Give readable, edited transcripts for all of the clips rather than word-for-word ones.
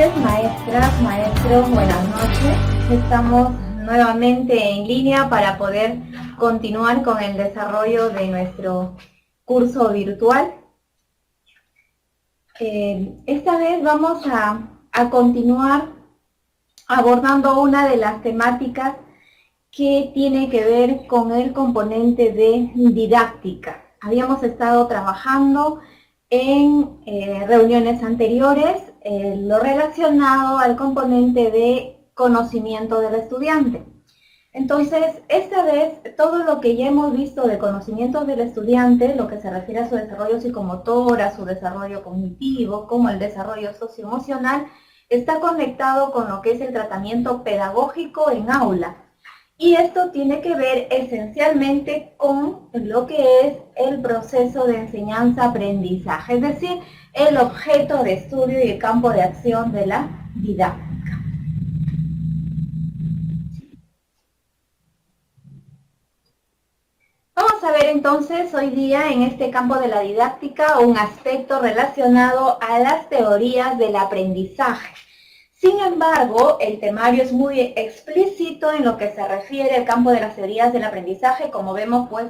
tardes, maestras, maestros, buenas noches. Estamos nuevamente en línea para poder continuar con el desarrollo de nuestro curso virtual. Esta vez vamos a continuar abordando una de las temáticas que tiene que ver con el componente de didáctica. Habíamos estado trabajando en reuniones anteriores lo relacionado al componente de conocimiento del estudiante. Entonces, esta vez, todo lo que ya hemos visto de conocimientos del estudiante, lo que se refiere a su desarrollo psicomotor, a su desarrollo cognitivo, como el desarrollo socioemocional, está conectado con lo que es el tratamiento pedagógico en aula. Y esto tiene que ver esencialmente con lo que es el proceso de enseñanza-aprendizaje, es decir, el objeto de estudio y el campo de acción de la didáctica. Vamos a ver entonces hoy día en este campo de la didáctica un aspecto relacionado a las teorías del aprendizaje. Sin embargo, el temario es muy explícito en lo que se refiere al campo de las teorías del aprendizaje. Como vemos, pues,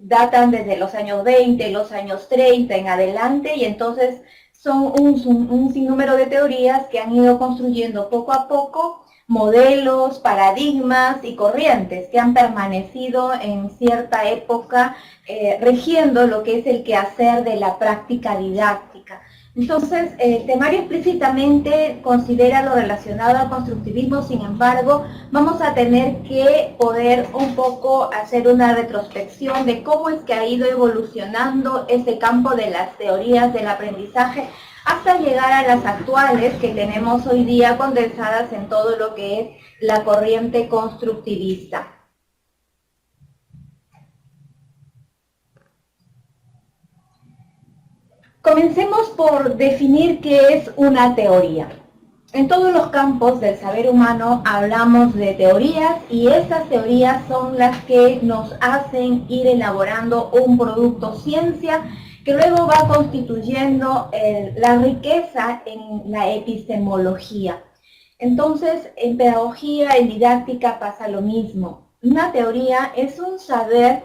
datan desde los años 20, los años 30 en adelante, y entonces son un sinnúmero de teorías que han ido construyendo poco a poco modelos, paradigmas y corrientes que han permanecido en cierta época rigiendo lo que es el quehacer de la práctica didáctica. Entonces, el temario explícitamente considera lo relacionado al constructivismo. Sin embargo, vamos a tener que poder un poco hacer una retrospección de cómo es que ha ido evolucionando ese campo de las teorías del aprendizaje hasta llegar a las actuales que tenemos hoy día condensadas en todo lo que es la corriente constructivista. Comencemos por definir qué es una teoría. En todos los campos del saber humano hablamos de teorías y esas teorías son las que nos hacen ir elaborando un producto ciencia que luego va constituyendo la riqueza en la epistemología. Entonces, en pedagogía, en didáctica pasa lo mismo. Una teoría es un saber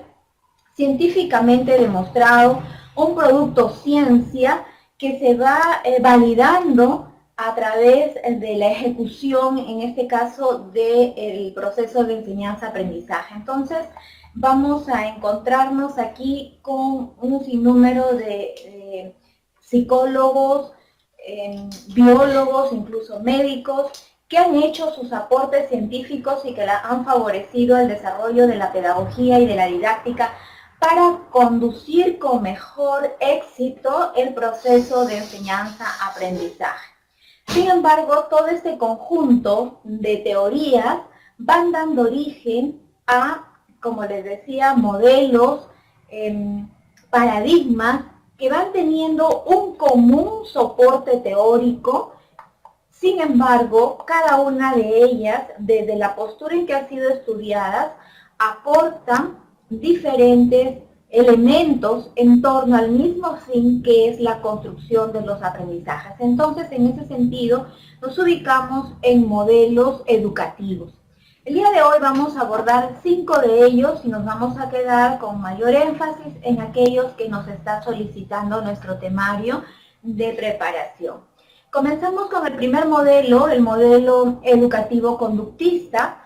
científicamente demostrado, un producto ciencia que se va validando a través de la ejecución, en este caso, del proceso de enseñanza-aprendizaje. Entonces, vamos a encontrarnos aquí con un sinnúmero de psicólogos, biólogos, incluso médicos, que han hecho sus aportes científicos y que han favorecido el desarrollo de la pedagogía y de la didáctica para conducir con mejor éxito el proceso de enseñanza-aprendizaje. Sin embargo, todo este conjunto de teorías van dando origen a, como les decía, modelos, paradigmas que van teniendo un común soporte teórico. Sin embargo, cada una de ellas, desde la postura en que han sido estudiadas, aportan diferentes elementos en torno al mismo fin que es la construcción de los aprendizajes. Entonces, en ese sentido, nos ubicamos en modelos educativos. El día de hoy vamos a abordar 5 de ellos y nos vamos a quedar con mayor énfasis en aquellos que nos está solicitando nuestro temario de preparación. Comenzamos con el primer modelo, el modelo educativo conductista.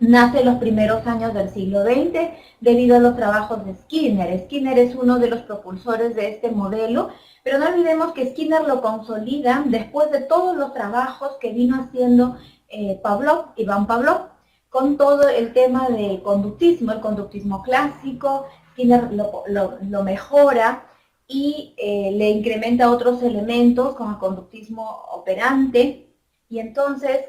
Nace en los primeros años del siglo XX debido a los trabajos de Skinner. Skinner es uno de los propulsores de este modelo, pero no olvidemos que Skinner lo consolida después de todos los trabajos que vino haciendo Ivan Pavlov, con todo el tema de conductismo, el conductismo clásico. Skinner lo mejora y le incrementa otros elementos como el conductismo operante. Y entonces,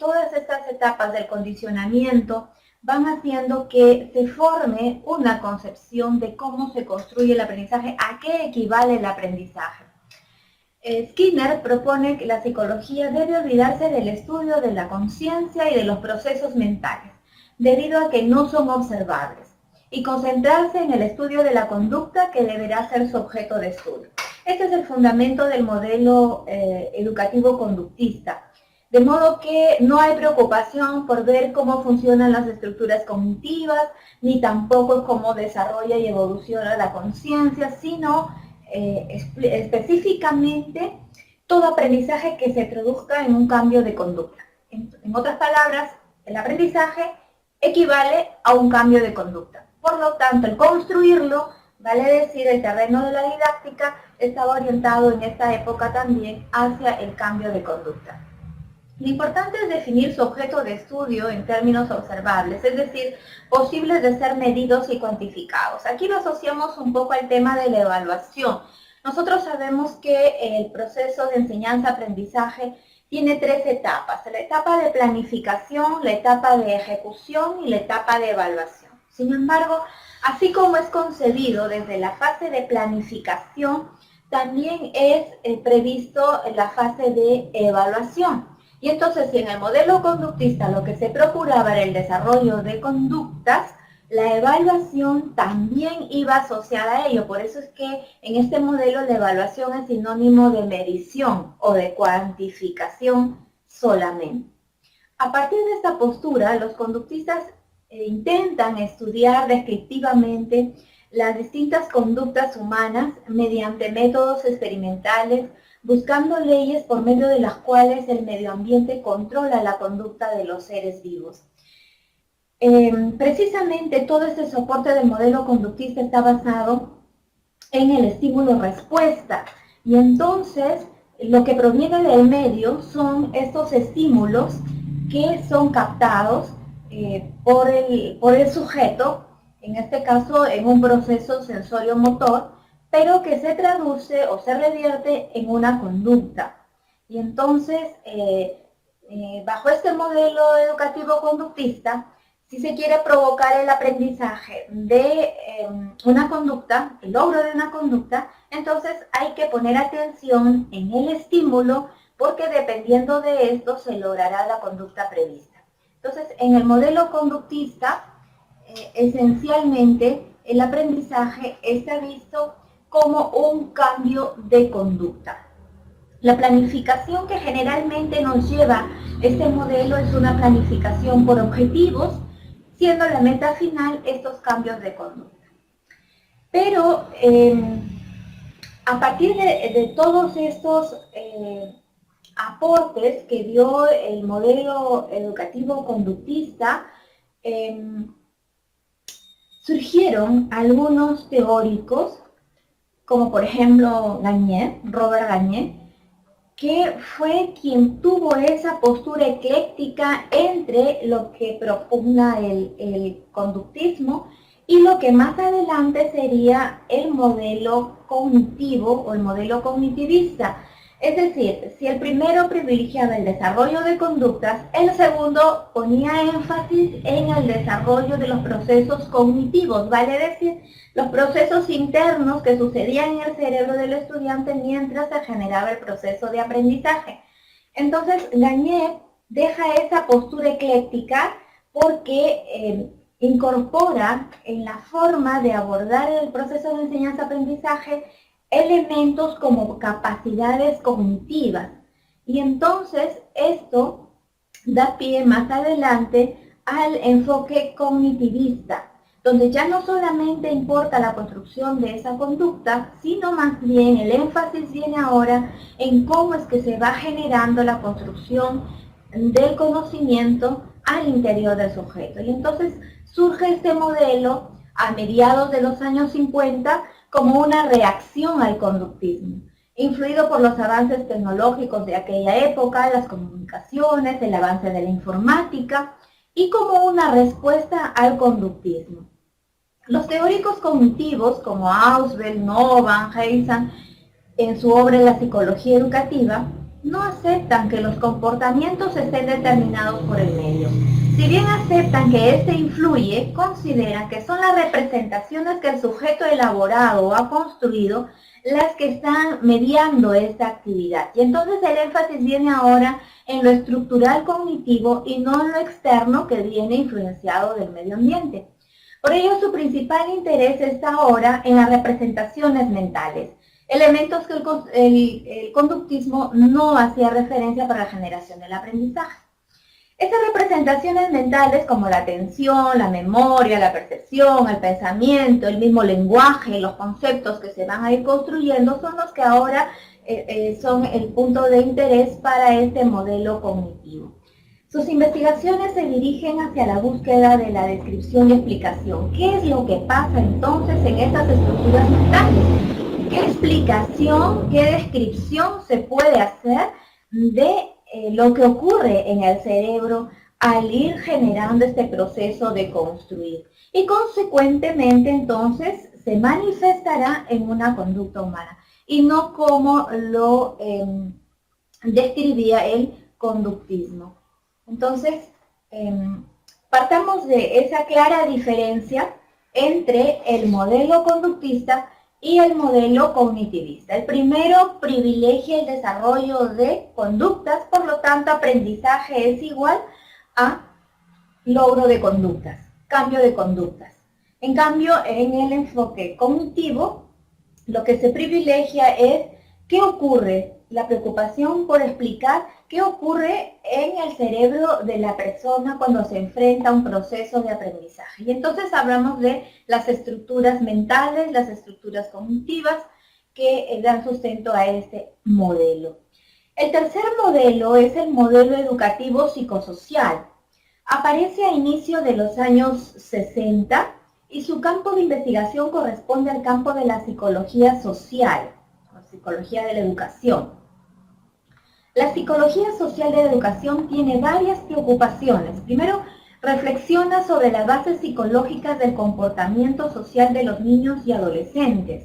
todas estas etapas del condicionamiento van haciendo que se forme una concepción de cómo se construye el aprendizaje, a qué equivale el aprendizaje. Skinner propone que la psicología debe olvidarse del estudio de la conciencia y de los procesos mentales, debido a que no son observables, y concentrarse en el estudio de la conducta que deberá ser su objeto de estudio. Este es el fundamento del modelo educativo conductista. De modo que no hay preocupación por ver cómo funcionan las estructuras cognitivas, ni tampoco cómo desarrolla y evoluciona la conciencia, sino específicamente todo aprendizaje que se traduzca en un cambio de conducta. En otras palabras, el aprendizaje equivale a un cambio de conducta. Por lo tanto, el construirlo, vale decir, el terreno de la didáctica estaba orientado en esta época también hacia el cambio de conducta. Lo importante es definir su objeto de estudio en términos observables, es decir, posibles de ser medidos y cuantificados. Aquí lo asociamos un poco al tema de la evaluación. Nosotros sabemos que el proceso de enseñanza-aprendizaje tiene tres etapas: la etapa de planificación, la etapa de ejecución y la etapa de evaluación. Sin embargo, así como es concebido desde la fase de planificación, también es previsto la fase de evaluación. Y entonces, si en el modelo conductista lo que se procuraba era el desarrollo de conductas, la evaluación también iba asociada a ello. Por eso es que en este modelo la evaluación es sinónimo de medición o de cuantificación solamente. A partir de esta postura, los conductistas intentan estudiar descriptivamente las distintas conductas humanas mediante métodos experimentales, buscando leyes por medio de las cuales el medio ambiente controla la conducta de los seres vivos. Precisamente todo este soporte del modelo conductista está basado en el estímulo-respuesta, y entonces lo que proviene del medio son estos estímulos que son captados por el sujeto, en este caso en un proceso sensorio-motor, pero que se traduce o se revierte en una conducta. Y entonces, bajo este modelo educativo conductista, si se quiere provocar el aprendizaje de una conducta, el logro de una conducta, entonces hay que poner atención en el estímulo, porque dependiendo de esto se logrará la conducta prevista. Entonces, en el modelo conductista, esencialmente el aprendizaje está visto como un cambio de conducta. La planificación que generalmente nos lleva este modelo es una planificación por objetivos, siendo la meta final estos cambios de conducta. Pero a partir de todos estos aportes que dio el modelo educativo conductista, surgieron algunos teóricos, como por ejemplo Robert Gagné, que fue quien tuvo esa postura ecléctica entre lo que propugna el conductismo y lo que más adelante sería el modelo cognitivo o el modelo cognitivista. Es decir, si el primero privilegiaba el desarrollo de conductas, el segundo ponía énfasis en el desarrollo de los procesos cognitivos, vale decir, los procesos internos que sucedían en el cerebro del estudiante mientras se generaba el proceso de aprendizaje. Entonces, Gagné deja esa postura ecléctica porque incorpora en la forma de abordar el proceso de enseñanza-aprendizaje elementos como capacidades cognitivas. Y entonces esto da pie más adelante al enfoque cognitivista, donde ya no solamente importa la construcción de esa conducta, sino más bien el énfasis viene ahora en cómo es que se va generando la construcción del conocimiento al interior del sujeto. Y entonces surge este modelo a mediados de los años 50 como una reacción al conductismo, influido por los avances tecnológicos de aquella época, las comunicaciones, el avance de la informática, y como una respuesta al conductismo. Los teóricos cognitivos como Ausubel, Novan, Eysenck, en su obra La psicología educativa, no aceptan que los comportamientos estén determinados por el medio. Si bien aceptan que éste influye, consideran que son las representaciones que el sujeto elaborado o ha construido las que están mediando esta actividad. Y entonces el énfasis viene ahora en lo estructural cognitivo y no en lo externo que viene influenciado del medio ambiente. Por ello, su principal interés está ahora en las representaciones mentales, elementos que el conductismo no hacía referencia para la generación del aprendizaje. Estas representaciones mentales como la atención, la memoria, la percepción, el pensamiento, el mismo lenguaje, los conceptos que se van a ir construyendo son los que ahora son el punto de interés para este modelo cognitivo. Sus investigaciones se dirigen hacia la búsqueda de la descripción y explicación. ¿Qué es lo que pasa entonces en estas estructuras mentales? ¿Qué explicación, qué descripción se puede hacer de lo que ocurre en el cerebro al ir generando este proceso de construir? Y consecuentemente entonces se manifestará en una conducta humana y no como lo describía el conductismo. Entonces, partamos de esa clara diferencia entre el modelo conductista y el modelo cognitivista. El primero privilegia el desarrollo de conductas, por lo tanto, aprendizaje es igual a logro de conductas, cambio de conductas. En cambio, en el enfoque cognitivo, lo que se privilegia es qué ocurre, la preocupación por explicar qué ocurre en el cerebro de la persona cuando se enfrenta a un proceso de aprendizaje. Y entonces hablamos de las estructuras mentales, las estructuras cognitivas que dan sustento a este modelo. El tercer modelo es el modelo educativo psicosocial. Aparece a inicio de los años 60 y su campo de investigación corresponde al campo de la psicología social, o psicología de la educación. La psicología social de la educación tiene varias preocupaciones. Primero, reflexiona sobre las bases psicológicas del comportamiento social de los niños y adolescentes.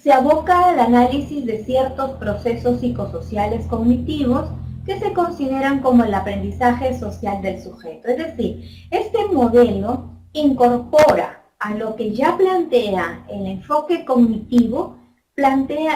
Se aboca al análisis de ciertos procesos psicosociales cognitivos que se consideran como el aprendizaje social del sujeto. Es decir, este modelo incorpora a lo que ya plantea el enfoque cognitivo,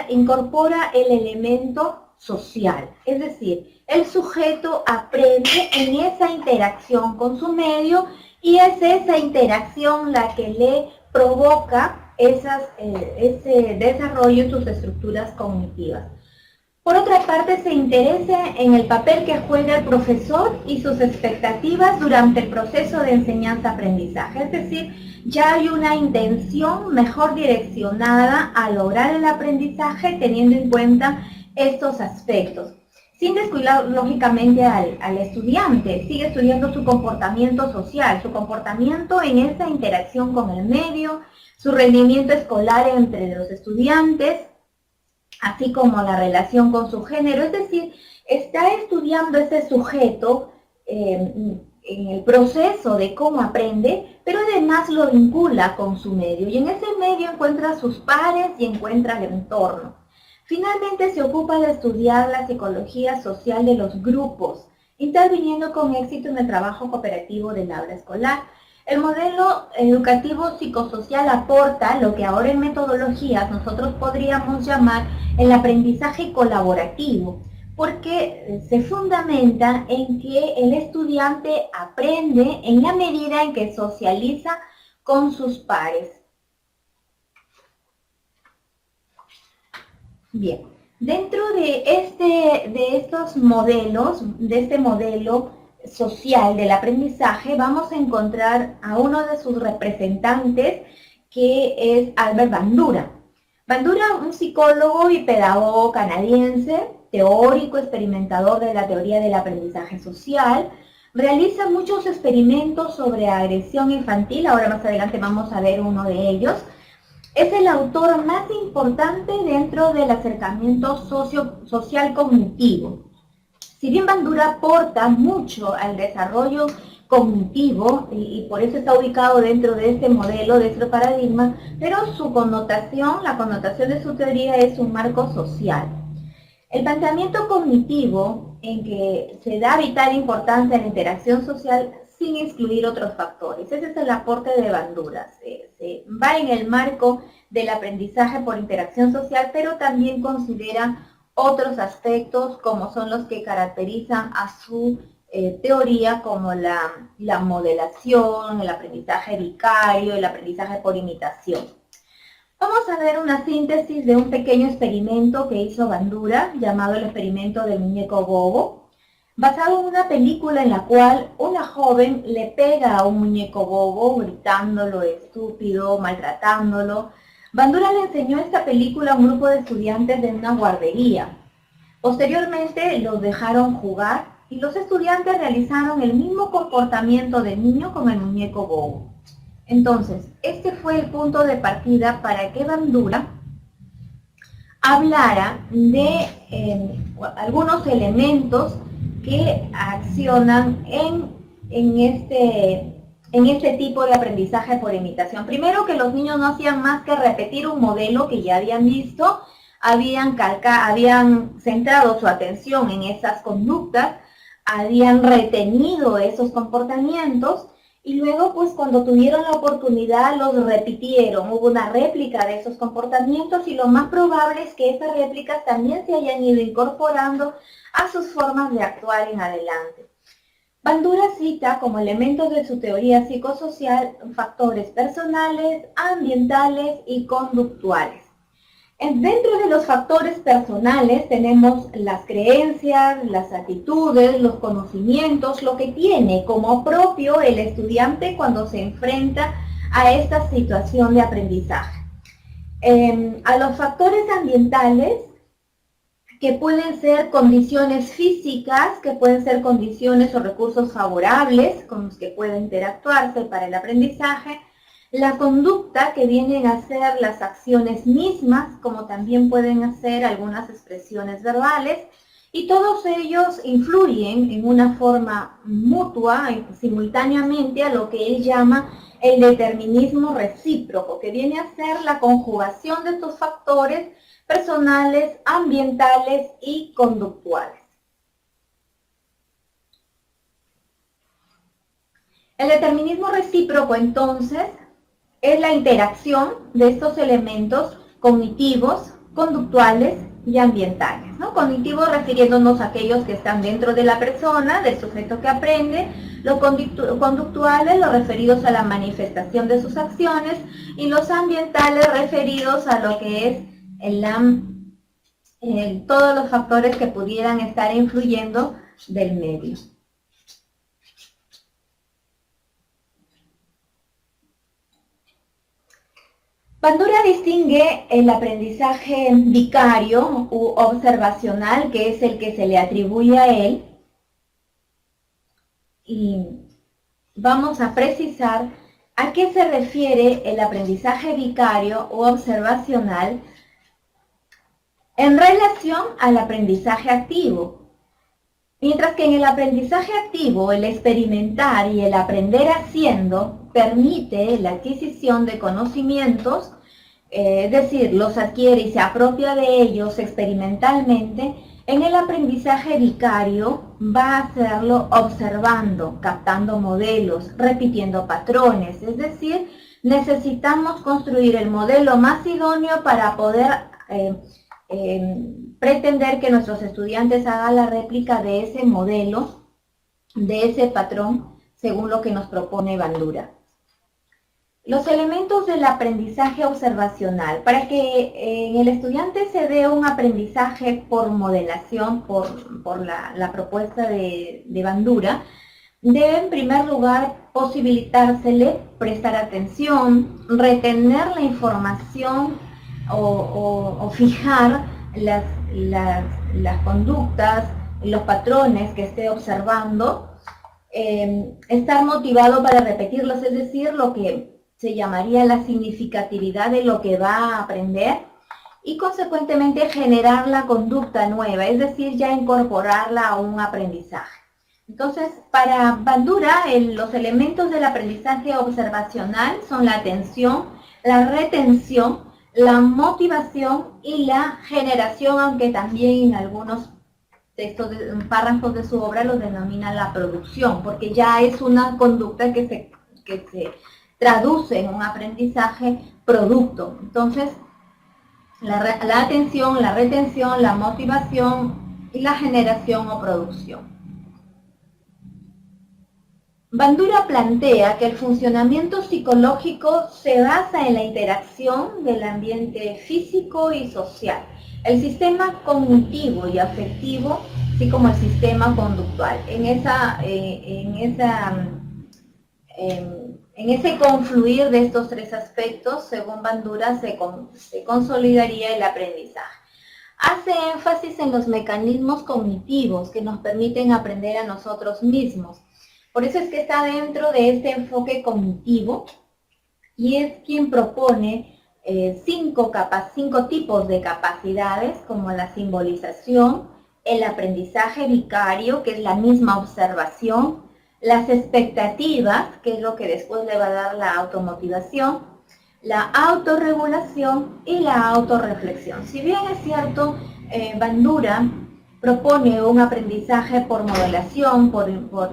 incorpora el elemento social. Es decir, el sujeto aprende en esa interacción con su medio y es esa interacción la que le provoca ese desarrollo en sus estructuras cognitivas. Por otra parte, se interesa en el papel que juega el profesor y sus expectativas durante el proceso de enseñanza-aprendizaje. Es decir, ya hay una intención mejor direccionada a lograr el aprendizaje teniendo en cuenta estos aspectos. Sin descuidar lógicamente al estudiante, sigue estudiando su comportamiento social, su comportamiento en esa interacción con el medio, su rendimiento escolar entre los estudiantes, así como la relación con su género. Es decir, está estudiando ese sujeto en el proceso de cómo aprende, pero además lo vincula con su medio y en ese medio encuentra a sus pares y encuentra el entorno. Finalmente se ocupa de estudiar la psicología social de los grupos, interviniendo con éxito en el trabajo cooperativo del aula escolar. El modelo educativo psicosocial aporta lo que ahora en metodologías nosotros podríamos llamar el aprendizaje colaborativo, porque se fundamenta en que el estudiante aprende en la medida en que socializa con sus pares. Bien, dentro de estos modelos, de este modelo social del aprendizaje, vamos a encontrar a uno de sus representantes, que es Albert Bandura. Bandura, un psicólogo y pedagogo canadiense, teórico, experimentador de la teoría del aprendizaje social, realiza muchos experimentos sobre agresión infantil. Ahora más adelante vamos a ver uno de ellos. Es el autor más importante dentro del acercamiento social cognitivo. Si bien Bandura aporta mucho al desarrollo cognitivo y por eso está ubicado dentro de este modelo, de este paradigma, pero su connotación, la connotación de su teoría es un marco social. El planteamiento cognitivo, en que se da vital importancia a la interacción social sin excluir otros factores. Ese es el aporte de Bandura. Se va en el marco del aprendizaje por interacción social, pero también considera otros aspectos como son los que caracterizan a su teoría, como la modelación, el aprendizaje vicario, el aprendizaje por imitación. Vamos a ver una síntesis de un pequeño experimento que hizo Bandura, llamado el experimento del muñeco bobo, basado en una película en la cual una joven le pega a un muñeco bobo, gritándolo estúpido, maltratándolo. Bandura le enseñó esta película a un grupo de estudiantes de una guardería. Posteriormente los dejaron jugar y los estudiantes realizaron el mismo comportamiento del niño con el muñeco bobo. Entonces, este fue el punto de partida para que Bandura hablara de algunos elementos que accionan en este tipo de aprendizaje por imitación. Primero, que los niños no hacían más que repetir un modelo que ya habían visto, habían centrado su atención en esas conductas, habían retenido esos comportamientos y luego, pues cuando tuvieron la oportunidad, los repitieron. Hubo una réplica de esos comportamientos y lo más probable es que esas réplicas también se hayan ido incorporando a sus formas de actuar en adelante. Bandura cita como elementos de su teoría psicosocial factores personales, ambientales y conductuales. Dentro de los factores personales tenemos las creencias, las actitudes, los conocimientos, lo que tiene como propio el estudiante cuando se enfrenta a esta situación de aprendizaje. A los factores ambientales, que pueden ser condiciones físicas, que pueden ser condiciones o recursos favorables con los que puede interactuarse para el aprendizaje. La conducta, que vienen a ser las acciones mismas, como también pueden hacer algunas expresiones verbales, y todos ellos influyen en una forma mutua, simultáneamente, a lo que él llama el determinismo recíproco, que viene a ser la conjugación de estos factores personales, ambientales y conductuales. El determinismo recíproco, entonces, es la interacción de estos elementos cognitivos, conductuales y ambientales, ¿no? Cognitivos refiriéndonos a aquellos que están dentro de la persona, del sujeto que aprende, los conductuales, los referidos a la manifestación de sus acciones, y los ambientales referidos a lo que es todos los factores que pudieran estar influyendo del medio. Bandura distingue el aprendizaje vicario u observacional, que es el que se le atribuye a él, y vamos a precisar a qué se refiere el aprendizaje vicario u observacional en relación al aprendizaje activo. Mientras que en el aprendizaje activo, el experimentar y el aprender haciendo permite la adquisición de conocimientos, es decir, los adquiere y se apropia de ellos experimentalmente. En el aprendizaje vicario va a hacerlo observando, captando modelos, repitiendo patrones, es decir, necesitamos construir el modelo más idóneo para poder pretender que nuestros estudiantes hagan la réplica de ese modelo, de ese patrón, según lo que nos propone Bandura. Los elementos del aprendizaje observacional. Para que en el estudiante se dé un aprendizaje por modelación, por la propuesta de Bandura, debe en primer lugar posibilitársele prestar atención, retener la información o fijar las conductas, los patrones que esté observando, estar motivado para repetirlos, es decir, lo que se llamaría la significatividad de lo que va a aprender, y consecuentemente generar la conducta nueva, es decir, ya incorporarla a un aprendizaje. Entonces, para Bandura, los elementos del aprendizaje observacional son la atención, la retención, la motivación y la generación, aunque también en algunos textos, párrafos de su obra lo denomina la producción, porque ya es una conducta que se traduce en un aprendizaje producto. Entonces, la atención, la retención, la motivación y la generación o producción. Bandura plantea que el funcionamiento psicológico se basa en la interacción del ambiente físico y social, el sistema cognitivo y afectivo, así como el sistema conductual. En ese confluir de estos tres aspectos, según Bandura, se consolidaría el aprendizaje. Hace énfasis en los mecanismos cognitivos que nos permiten aprender a nosotros mismos. Por eso es que está dentro de este enfoque cognitivo y es quien propone cinco tipos de capacidades, como la simbolización, el aprendizaje vicario, que es la misma observación, las expectativas, que es lo que después le va a dar la automotivación, la autorregulación y la autorreflexión. Si bien es cierto, Bandura propone un aprendizaje por modelación, por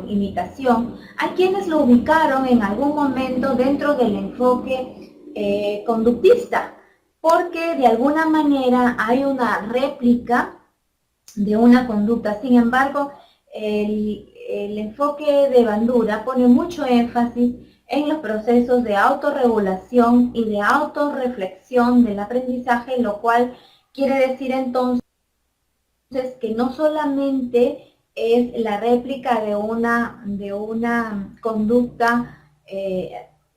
imitación, hay quienes lo ubicaron en algún momento dentro del enfoque conductista, porque de alguna manera hay una réplica de una conducta. Sin embargo, el enfoque de Bandura pone mucho énfasis en los procesos de autorregulación y de autorreflexión del aprendizaje, lo cual quiere decir entonces que no solamente es la réplica de una conducta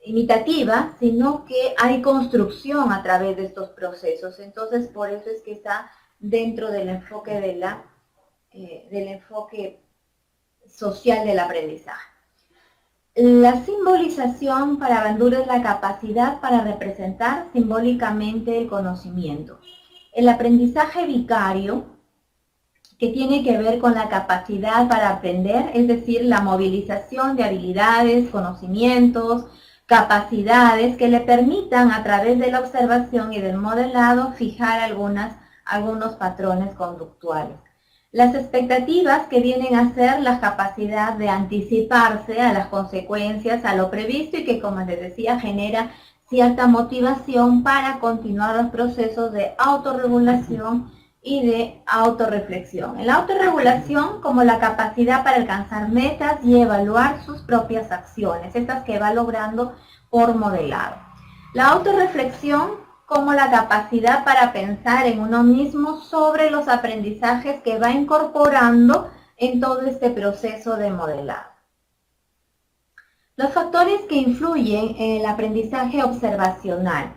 imitativa, sino que hay construcción a través de estos procesos. Entonces, por eso es que está dentro del enfoque del enfoque social del aprendizaje. La simbolización para Bandura es la capacidad para representar simbólicamente el conocimiento. El aprendizaje vicario, que tiene que ver con la capacidad para aprender, es decir, la movilización de habilidades, conocimientos, capacidades que le permitan a través de la observación y del modelado fijar algunos patrones conductuales. Las expectativas, que vienen a ser la capacidad de anticiparse a las consecuencias, a lo previsto, y que, como les decía, genera cierta motivación para continuar los procesos de autorregulación y de autorreflexión. En la autorregulación, como la capacidad para alcanzar metas y evaluar sus propias acciones, estas que va logrando por modelado. La autorreflexión, como la capacidad para pensar en uno mismo sobre los aprendizajes que va incorporando en todo este proceso de modelado. Los factores que influyen en el aprendizaje observacional: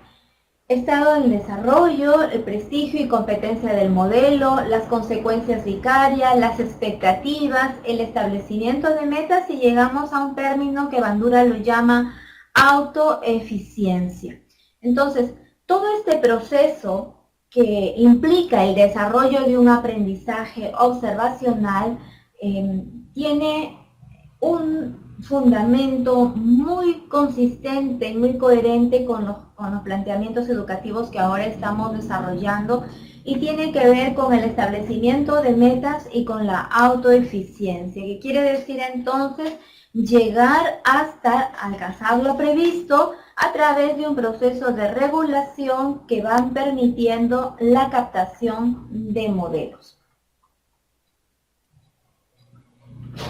estado del desarrollo, el prestigio y competencia del modelo, las consecuencias vicarias, las expectativas, el establecimiento de metas, y llegamos a un término que Bandura lo llama autoeficiencia. Entonces, todo este proceso que implica el desarrollo de un aprendizaje observacional tiene un fundamento muy consistente, muy coherente con los planteamientos educativos que ahora estamos desarrollando, y tiene que ver con el establecimiento de metas y con la autoeficiencia, que quiere decir entonces llegar hasta alcanzar lo previsto a través de un proceso de regulación que van permitiendo la captación de modelos.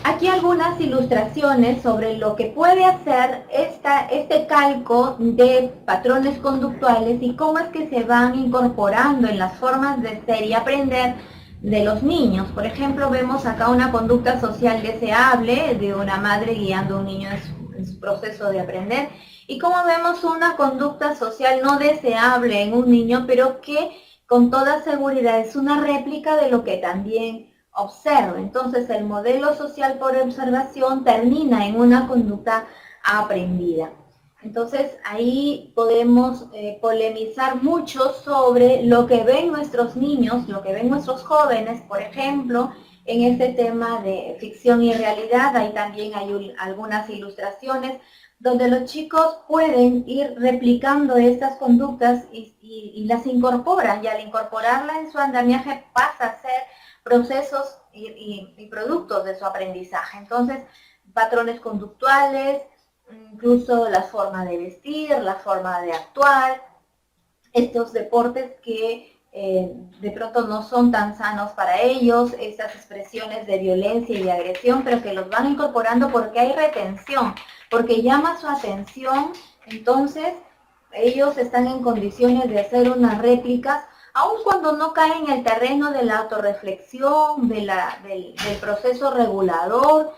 Aquí algunas ilustraciones sobre lo que puede hacer este calco de patrones conductuales y cómo es que se van incorporando en las formas de ser y aprender de los niños. Por ejemplo, vemos acá una conducta social deseable de una madre guiando a un niño en su proceso de aprender, y cómo vemos una conducta social no deseable en un niño, pero que con toda seguridad es una réplica de lo que también observa. Entonces, el modelo social por observación termina en una conducta aprendida. Entonces, ahí podemos polemizar mucho sobre lo que ven nuestros niños, lo que ven nuestros jóvenes, por ejemplo, en este tema de ficción y realidad. Ahí también hay algunas ilustraciones donde los chicos pueden ir replicando estas conductas y las incorporan, y al incorporarla en su andamiaje pasa a ser procesos y productos de su aprendizaje. Entonces, patrones conductuales, incluso la forma de vestir, la forma de actuar, estos deportes que de pronto no son tan sanos para ellos, esas expresiones de violencia y de agresión, pero que los van incorporando porque hay retención, porque llama su atención, entonces ellos están en condiciones de hacer unas réplicas, aun cuando no caen en el terreno de la autorreflexión, del proceso regulador,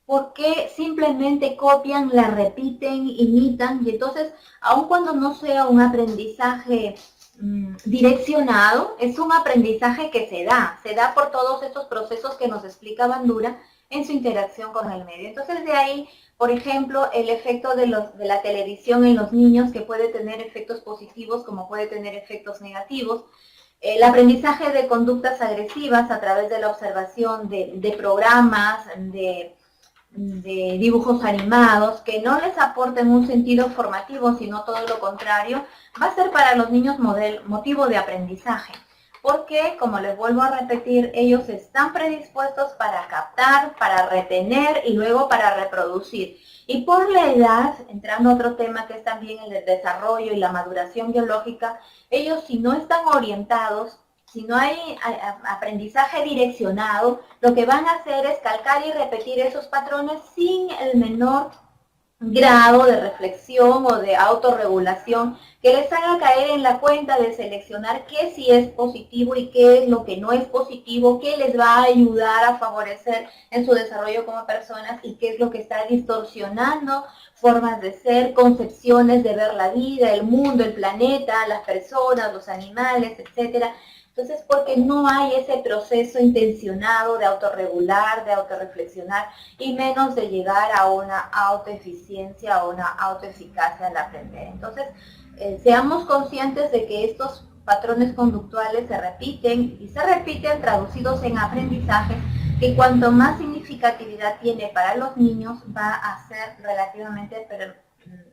porque simplemente copian, la repiten, imitan, y entonces, aun cuando no sea un aprendizaje direccionado, es un aprendizaje que se da por todos estos procesos que nos explica Bandura en su interacción con el medio. Entonces, de ahí, por ejemplo, el efecto de la televisión en los niños, que puede tener efectos positivos como puede tener efectos negativos. El aprendizaje de conductas agresivas a través de la observación de programas, de dibujos animados, que no les aporten un sentido formativo, sino todo lo contrario, va a ser para los niños motivo de aprendizaje. Porque, como les vuelvo a repetir, ellos están predispuestos para captar, para retener y luego para reproducir. Y por la edad, entrando a otro tema que es también el desarrollo y la maduración biológica, ellos, si no están orientados, si no hay aprendizaje direccionado, lo que van a hacer es calcar y repetir esos patrones sin el menor grado de reflexión o de autorregulación que les haga caer en la cuenta de seleccionar qué sí es positivo y qué es lo que no es positivo, qué les va a ayudar a favorecer en su desarrollo como personas y qué es lo que está distorsionando formas de ser, concepciones de ver la vida, el mundo, el planeta, las personas, los animales, etcétera. Entonces, porque no hay ese proceso intencionado de autorregular, de autorreflexionar, y menos de llegar a una autoeficiencia o una autoeficacia al aprender. Entonces, seamos conscientes de que estos patrones conductuales se repiten y se repiten traducidos en aprendizajes que cuanto más significatividad tiene para los niños va a ser relativamente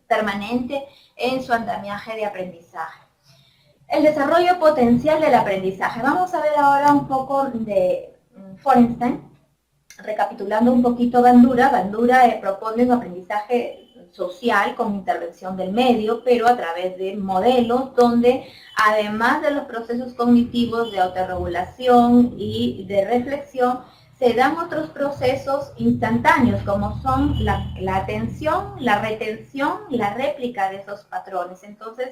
permanente en su andamiaje de aprendizaje. El desarrollo potencial del aprendizaje. Vamos a ver ahora un poco de Forenstein, recapitulando un poquito Bandura. Bandura propone un aprendizaje social con intervención del medio, pero a través de modelos donde, además de los procesos cognitivos de autorregulación y de reflexión, se dan otros procesos instantáneos, como son la atención, la retención, la réplica de esos patrones. Entonces,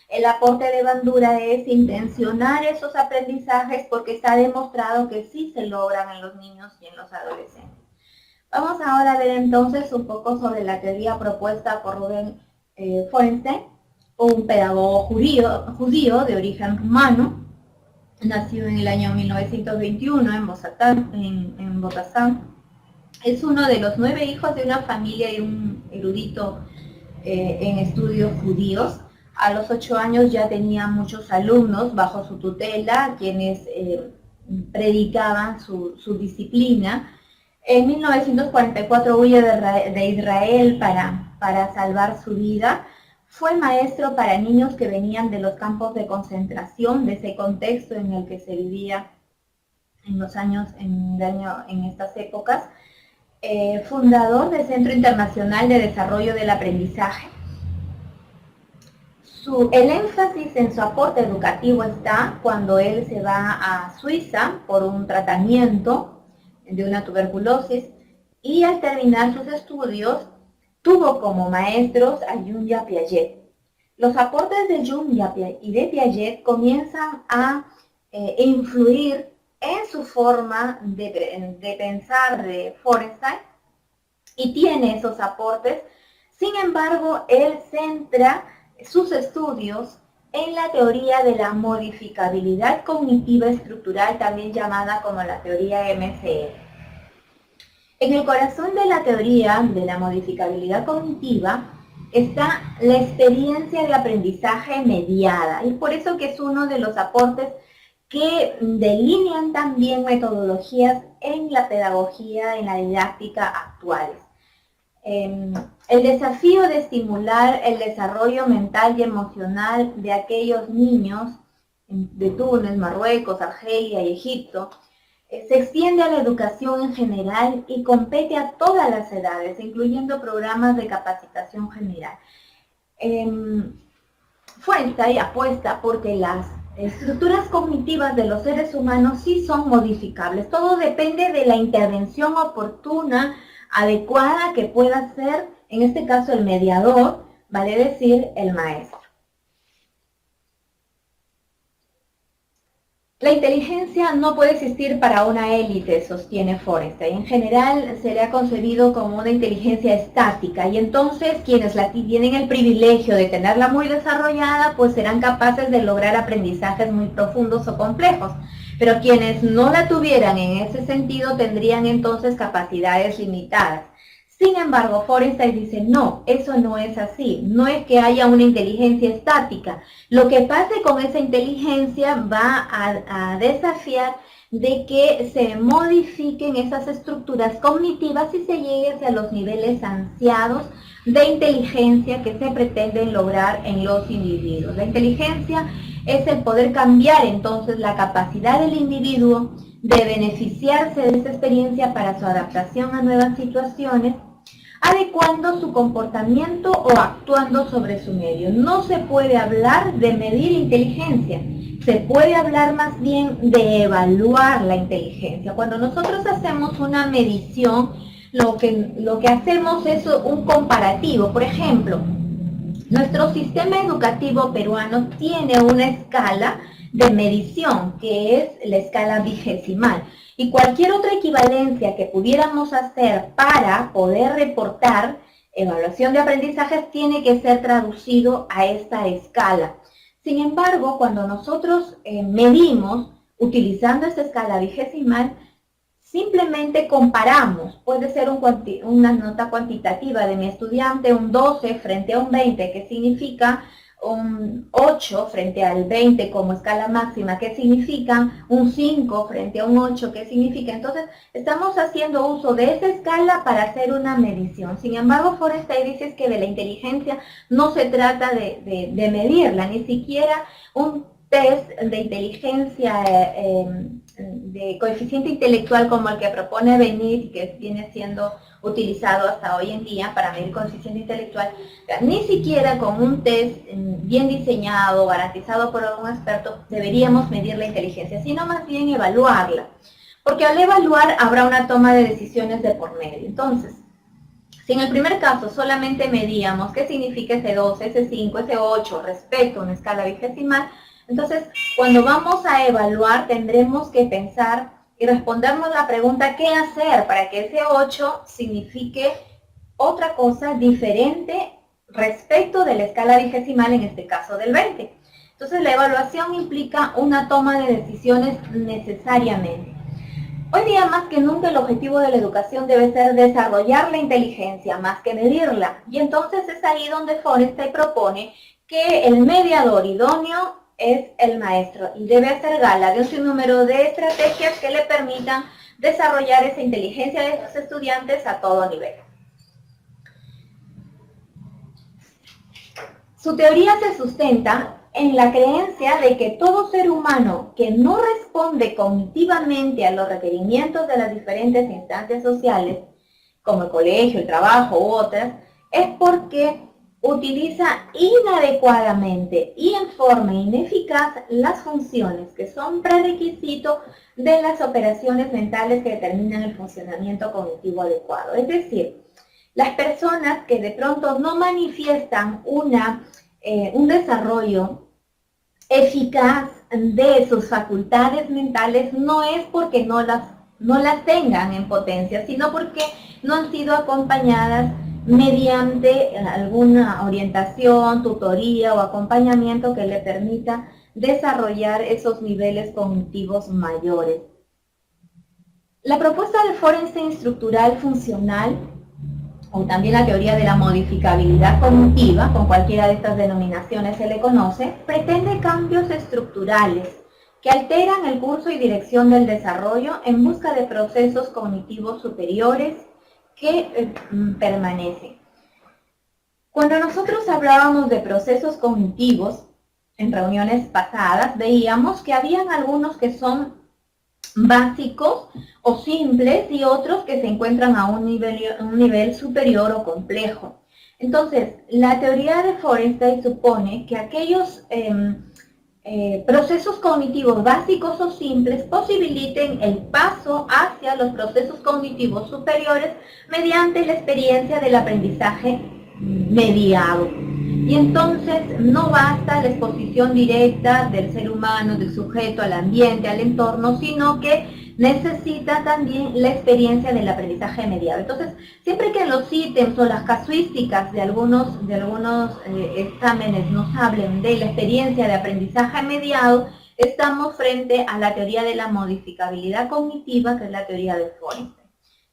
el aporte de Bandura es intencionar esos aprendizajes porque está demostrado que sí se logran en los niños y en los adolescentes. Vamos ahora a ver entonces un poco sobre la teoría propuesta por Rubén Forenstein, un pedagogo judío de origen rumano. Nació en el año 1921 en Botazán. Es uno de los 9 hijos de una familia y un erudito en estudios judíos. A los 8 años ya tenía muchos alumnos bajo su tutela, quienes predicaban su disciplina. En 1944 huye de Israel para salvar su vida. Fue maestro para niños que venían de los campos de concentración, de ese contexto en el que se vivía en estas épocas. Fundador del Centro Internacional de Desarrollo del Aprendizaje. El énfasis en su aporte educativo está cuando él se va a Suiza por un tratamiento de una tuberculosis y al terminar sus estudios tuvo como maestros a Jung y a Piaget. Los aportes de Jung y de Piaget comienzan a influir en su forma de pensar de Forenstein y tiene esos aportes. Sin embargo, él centra sus estudios en la teoría de la modificabilidad cognitiva estructural, también llamada como la teoría MCE. En el corazón de la teoría de la modificabilidad cognitiva está la experiencia de aprendizaje mediada, y por eso que es uno de los aportes que delinean también metodologías en la pedagogía, en la didáctica actuales. El desafío de estimular el desarrollo mental y emocional de aquellos niños de Túnez, Marruecos, Argelia y Egipto se extiende a la educación en general y compete a todas las edades, incluyendo programas de capacitación general. Forenstein apuesta porque las estructuras cognitivas de los seres humanos sí son modificables. Todo depende de la intervención oportuna, adecuada que pueda hacer, en este caso el mediador, vale decir el maestro. La inteligencia no puede existir para una élite, sostiene Forrester. En general se le ha concebido como una inteligencia estática y entonces quienes tienen el privilegio de tenerla muy desarrollada pues serán capaces de lograr aprendizajes muy profundos o complejos. Pero quienes no la tuvieran en ese sentido tendrían entonces capacidades limitadas. Sin embargo, Forrester dice, no, eso no es así, no es que haya una inteligencia estática. Lo que pase con esa inteligencia va a desafiar de que se modifiquen esas estructuras cognitivas y se llegue hacia los niveles ansiados de inteligencia que se pretenden lograr en los individuos. La inteligencia es el poder cambiar entonces la capacidad del individuo de beneficiarse de esa experiencia para su adaptación a nuevas situaciones, adecuando su comportamiento o actuando sobre su medio. No se puede hablar de medir inteligencia, se puede hablar más bien de evaluar la inteligencia. Cuando nosotros hacemos una medición, lo que hacemos es un comparativo. Por ejemplo, nuestro sistema educativo peruano tiene una escala de medición, que es la escala vigesimal. Y cualquier otra equivalencia que pudiéramos hacer para poder reportar evaluación de aprendizajes tiene que ser traducido a esta escala. Sin embargo, cuando nosotros medimos utilizando esta escala vigesimal, simplemente comparamos, puede ser una nota cuantitativa de mi estudiante, un 12 frente a un 20, que significa un 8 frente al 20 como escala máxima, que significa un 5 frente a un 8, que significa. Entonces, estamos haciendo uso de esa escala para hacer una medición. Sin embargo, Forrester dice que de la inteligencia no se trata de medirla, ni siquiera un test de inteligencia de coeficiente intelectual como el que propone Benit, que viene siendo utilizado hasta hoy en día para medir coeficiente intelectual, ni siquiera con un test bien diseñado, garantizado por algún experto, deberíamos medir la inteligencia, sino más bien evaluarla. Porque al evaluar habrá una toma de decisiones de por medio. Entonces, si en el primer caso solamente medíamos qué significa ese 12, ese 5, ese 8 respecto a una escala vigesimal, entonces cuando vamos a evaluar tendremos que pensar y respondernos la pregunta ¿qué hacer para que ese 8 signifique otra cosa diferente respecto de la escala vigesimal, en este caso del 20? Entonces la evaluación implica una toma de decisiones necesariamente. Hoy día más que nunca el objetivo de la educación debe ser desarrollar la inteligencia más que medirla. Y entonces es ahí donde Forrester propone que el mediador idóneo es el maestro y debe hacer gala de un sinnúmero de estrategias que le permitan desarrollar esa inteligencia de los estudiantes a todo nivel. Su teoría se sustenta en la creencia de que todo ser humano que no responde cognitivamente a los requerimientos de las diferentes instancias sociales, como el colegio, el trabajo u otras, es porque utiliza inadecuadamente y en forma ineficaz las funciones que son prerequisito de las operaciones mentales que determinan el funcionamiento cognitivo adecuado. Es decir, las personas que de pronto no manifiestan un desarrollo eficaz de sus facultades mentales no es porque no las tengan en potencia, sino porque no han sido acompañadas mediante alguna orientación, tutoría o acompañamiento que le permita desarrollar esos niveles cognitivos mayores. La propuesta de Forrester estructural funcional, o también la teoría de la modificabilidad cognitiva, con cualquiera de estas denominaciones se le conoce, pretende cambios estructurales que alteran el curso y dirección del desarrollo en busca de procesos cognitivos superiores que permanecen. Cuando nosotros hablábamos de procesos cognitivos, en reuniones pasadas, veíamos que habían algunos que son básicos o simples y otros que se encuentran a un nivel superior o complejo. Entonces, la teoría de Forrester supone que aquellos procesos cognitivos básicos o simples posibiliten el paso hacia los procesos cognitivos superiores mediante la experiencia del aprendizaje mediado. Y entonces no basta la exposición directa del ser humano, del sujeto al ambiente, al entorno, sino que necesita también la experiencia del aprendizaje mediado. Entonces, siempre que los ítems o las casuísticas de algunos exámenes nos hablen de la experiencia de aprendizaje mediado, estamos frente a la teoría de la modificabilidad cognitiva, que es la teoría de Feinstein.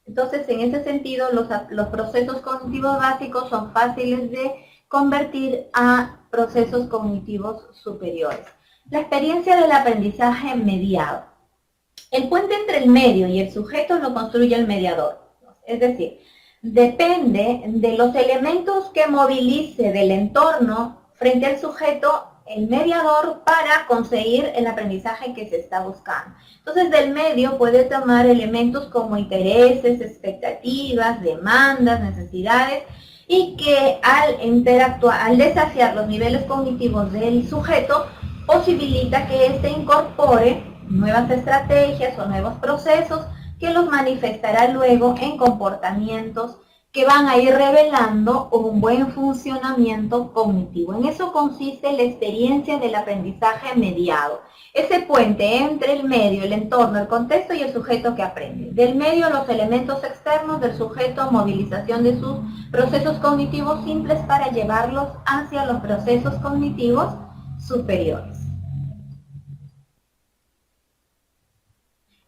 Entonces, en ese sentido, los procesos cognitivos básicos son fáciles de convertir a procesos cognitivos superiores. La experiencia del aprendizaje mediado. El puente entre el medio y el sujeto lo construye el mediador. Es decir, depende de los elementos que movilice del entorno frente al sujeto el mediador para conseguir el aprendizaje que se está buscando. Entonces, del medio puede tomar elementos como intereses, expectativas, demandas, necesidades, y que al interactuar, al desafiar los niveles cognitivos del sujeto, posibilita que éste incorpore nuevas estrategias o nuevos procesos que los manifestará luego en comportamientos que van a ir revelando un buen funcionamiento cognitivo. En eso consiste la experiencia del aprendizaje mediado. Ese puente entre el medio, el entorno, el contexto y el sujeto que aprende. Del medio, los elementos externos, del sujeto, movilización de sus procesos cognitivos simples para llevarlos hacia los procesos cognitivos superiores.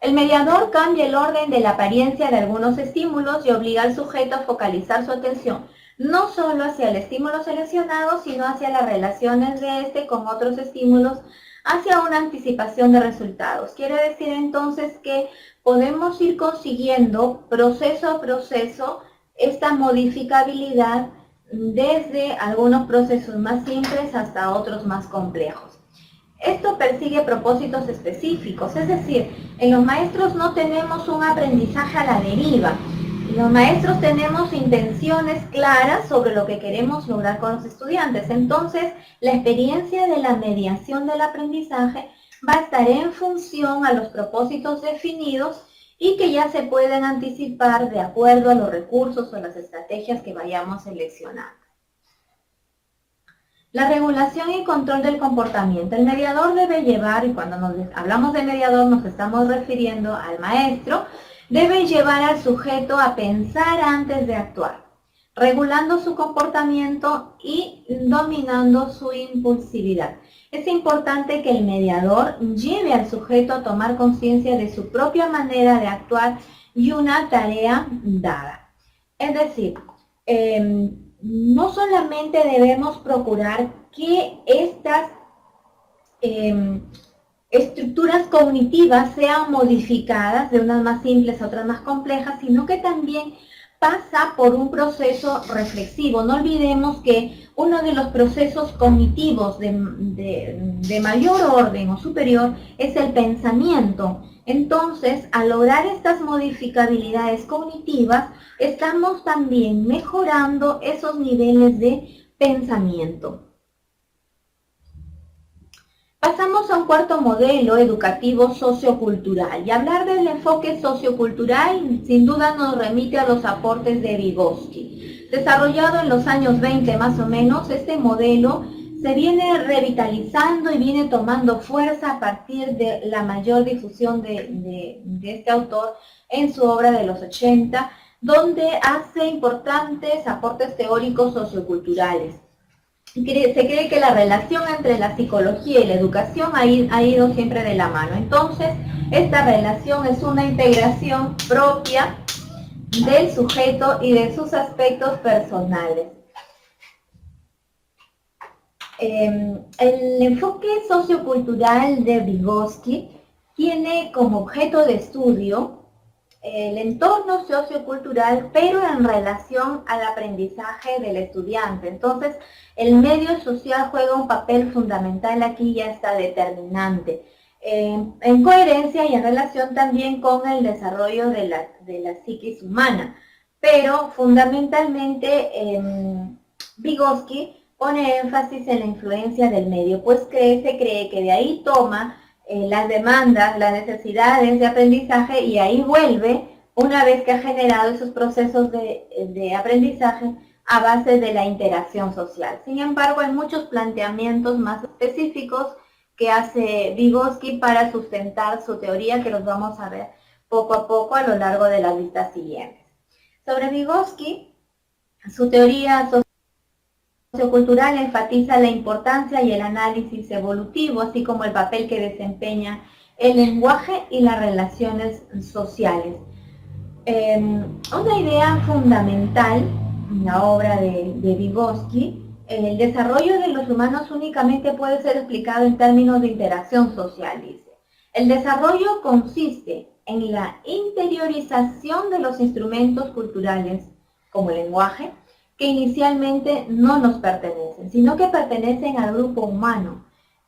El mediador cambia el orden de la apariencia de algunos estímulos y obliga al sujeto a focalizar su atención no solo hacia el estímulo seleccionado, sino hacia las relaciones de este con otros estímulos, hacia una anticipación de resultados. Quiere decir entonces que podemos ir consiguiendo proceso a proceso esta modificabilidad desde algunos procesos más simples hasta otros más complejos. Esto persigue propósitos específicos, es decir, en los maestros no tenemos un aprendizaje a la deriva. Los maestros tenemos intenciones claras sobre lo que queremos lograr con los estudiantes. Entonces, la experiencia de la mediación del aprendizaje va a estar en función a los propósitos definidos y que ya se pueden anticipar de acuerdo a los recursos o las estrategias que vayamos seleccionando. La regulación y control del comportamiento. El mediador debe llevar, y cuando hablamos de mediador nos estamos refiriendo al maestro, debe llevar al sujeto a pensar antes de actuar, regulando su comportamiento y dominando su impulsividad. Es importante que el mediador lleve al sujeto a tomar conciencia de su propia manera de actuar y una tarea dada. Es decir, no solamente debemos procurar que estas estructuras cognitivas sean modificadas de unas más simples a otras más complejas, sino que también pasa por un proceso reflexivo. No olvidemos que uno de los procesos cognitivos de mayor orden o superior es el pensamiento. Entonces, al lograr estas modificabilidades cognitivas, estamos también mejorando esos niveles de pensamiento. Pasamos a un cuarto modelo educativo sociocultural. Y hablar del enfoque sociocultural sin duda nos remite a los aportes de Vygotsky. Desarrollado en los años 20 más o menos, este modelo se viene revitalizando y viene tomando fuerza a partir de la mayor difusión de este autor en su obra de los 80, donde hace importantes aportes teóricos socioculturales. Se cree que la relación entre la psicología y la educación ha ido siempre de la mano. Entonces, esta relación es una integración propia del sujeto y de sus aspectos personales. El enfoque sociocultural de Vygotsky tiene como objeto de estudio el entorno sociocultural, pero en relación al aprendizaje del estudiante. Entonces, el medio social juega un papel fundamental aquí, ya está determinante, en coherencia y en relación también con el desarrollo de la psiquis humana. Pero fundamentalmente Vygotsky pone énfasis en la influencia del medio, pues se cree que de ahí toma las demandas, las necesidades de aprendizaje y ahí vuelve, una vez que ha generado esos procesos de aprendizaje, a base de la interacción social. Sin embargo, hay muchos planteamientos más específicos que hace Vygotsky para sustentar su teoría, que los vamos a ver poco a poco a lo largo de las listas siguientes. Sobre Vygotsky, su teoría sociocultural enfatiza la importancia y el análisis evolutivo, así como el papel que desempeña el lenguaje y las relaciones sociales. Una idea fundamental en la obra de Vygotsky, el desarrollo de los humanos únicamente puede ser explicado en términos de interacción social, dice. El desarrollo consiste en la interiorización de los instrumentos culturales, como el lenguaje, que inicialmente no nos pertenecen, sino que pertenecen al grupo humano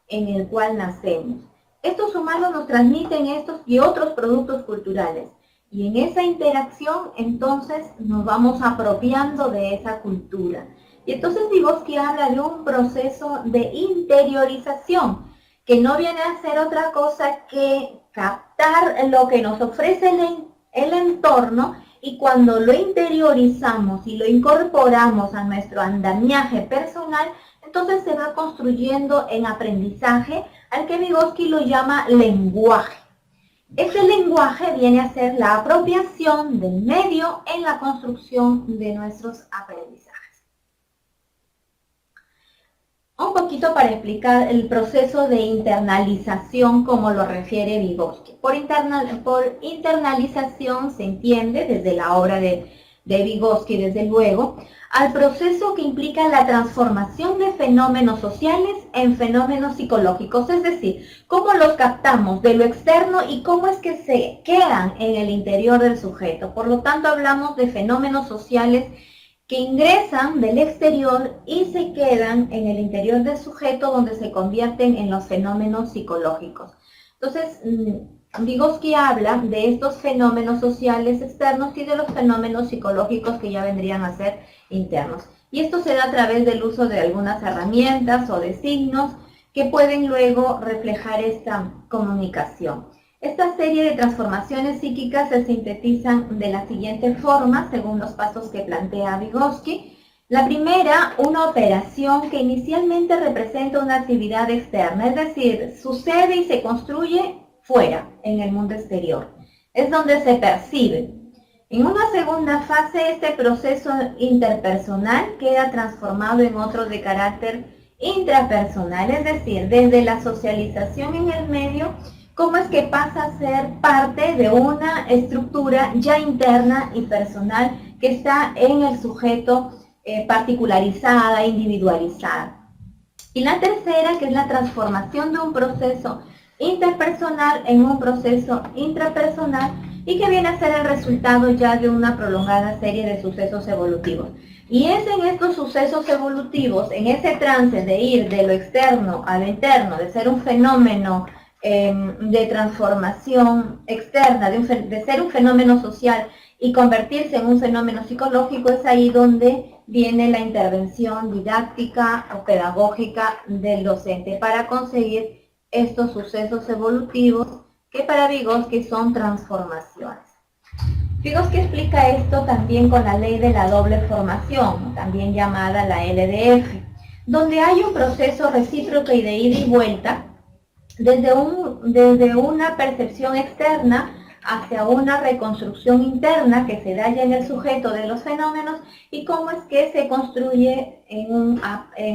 en el cual nacemos. Estos humanos nos transmiten estos y otros productos culturales, y en esa interacción entonces nos vamos apropiando de esa cultura. Y entonces Vygotsky habla de un proceso de interiorización, que no viene a ser otra cosa que captar lo que nos ofrece el entorno, y cuando lo interiorizamos y lo incorporamos a nuestro andamiaje personal, entonces se va construyendo en aprendizaje, al que Vygotsky lo llama lenguaje. Este lenguaje viene a ser la apropiación del medio en la construcción de nuestros aprendizajes. Un poquito para explicar el proceso de internalización como lo refiere Vygotsky. Por internalización se entiende desde la obra de Vygotsky, desde luego, al proceso que implica la transformación de fenómenos sociales en fenómenos psicológicos, es decir, cómo los captamos de lo externo y cómo es que se quedan en el interior del sujeto. Por lo tanto, hablamos de fenómenos sociales que ingresan del exterior y se quedan en el interior del sujeto, donde se convierten en los fenómenos psicológicos. Entonces, Vygotsky habla de estos fenómenos sociales externos y de los fenómenos psicológicos que ya vendrían a ser internos. Y esto se da a través del uso de algunas herramientas o de signos que pueden luego reflejar esta comunicación. Esta serie de transformaciones psíquicas se sintetizan de la siguiente forma, según los pasos que plantea Vygotsky. La primera, una operación que inicialmente representa una actividad externa, es decir, sucede y se construye fuera, en el mundo exterior. Es donde se percibe. En una segunda fase, este proceso interpersonal queda transformado en otro de carácter intrapersonal, es decir, desde la socialización en el medio, cómo es que pasa a ser parte de una estructura ya interna y personal que está en el sujeto particularizada, individualizada. Y la tercera, que es la transformación de un proceso interpersonal en un proceso intrapersonal y que viene a ser el resultado ya de una prolongada serie de sucesos evolutivos. Y es en estos sucesos evolutivos, en ese trance de ir de lo externo a lo interno, de ser un fenómeno de transformación externa, de ser un fenómeno social y convertirse en un fenómeno psicológico, es ahí donde viene la intervención didáctica o pedagógica del docente para conseguir estos sucesos evolutivos que para Vygotsky son transformaciones. Vygotsky explica esto también con la ley de la doble formación, también llamada la LDF, donde hay un proceso recíproco y de ida y vuelta desde una percepción externa hacia una reconstrucción interna que se da ya en el sujeto de los fenómenos y cómo es que se construye en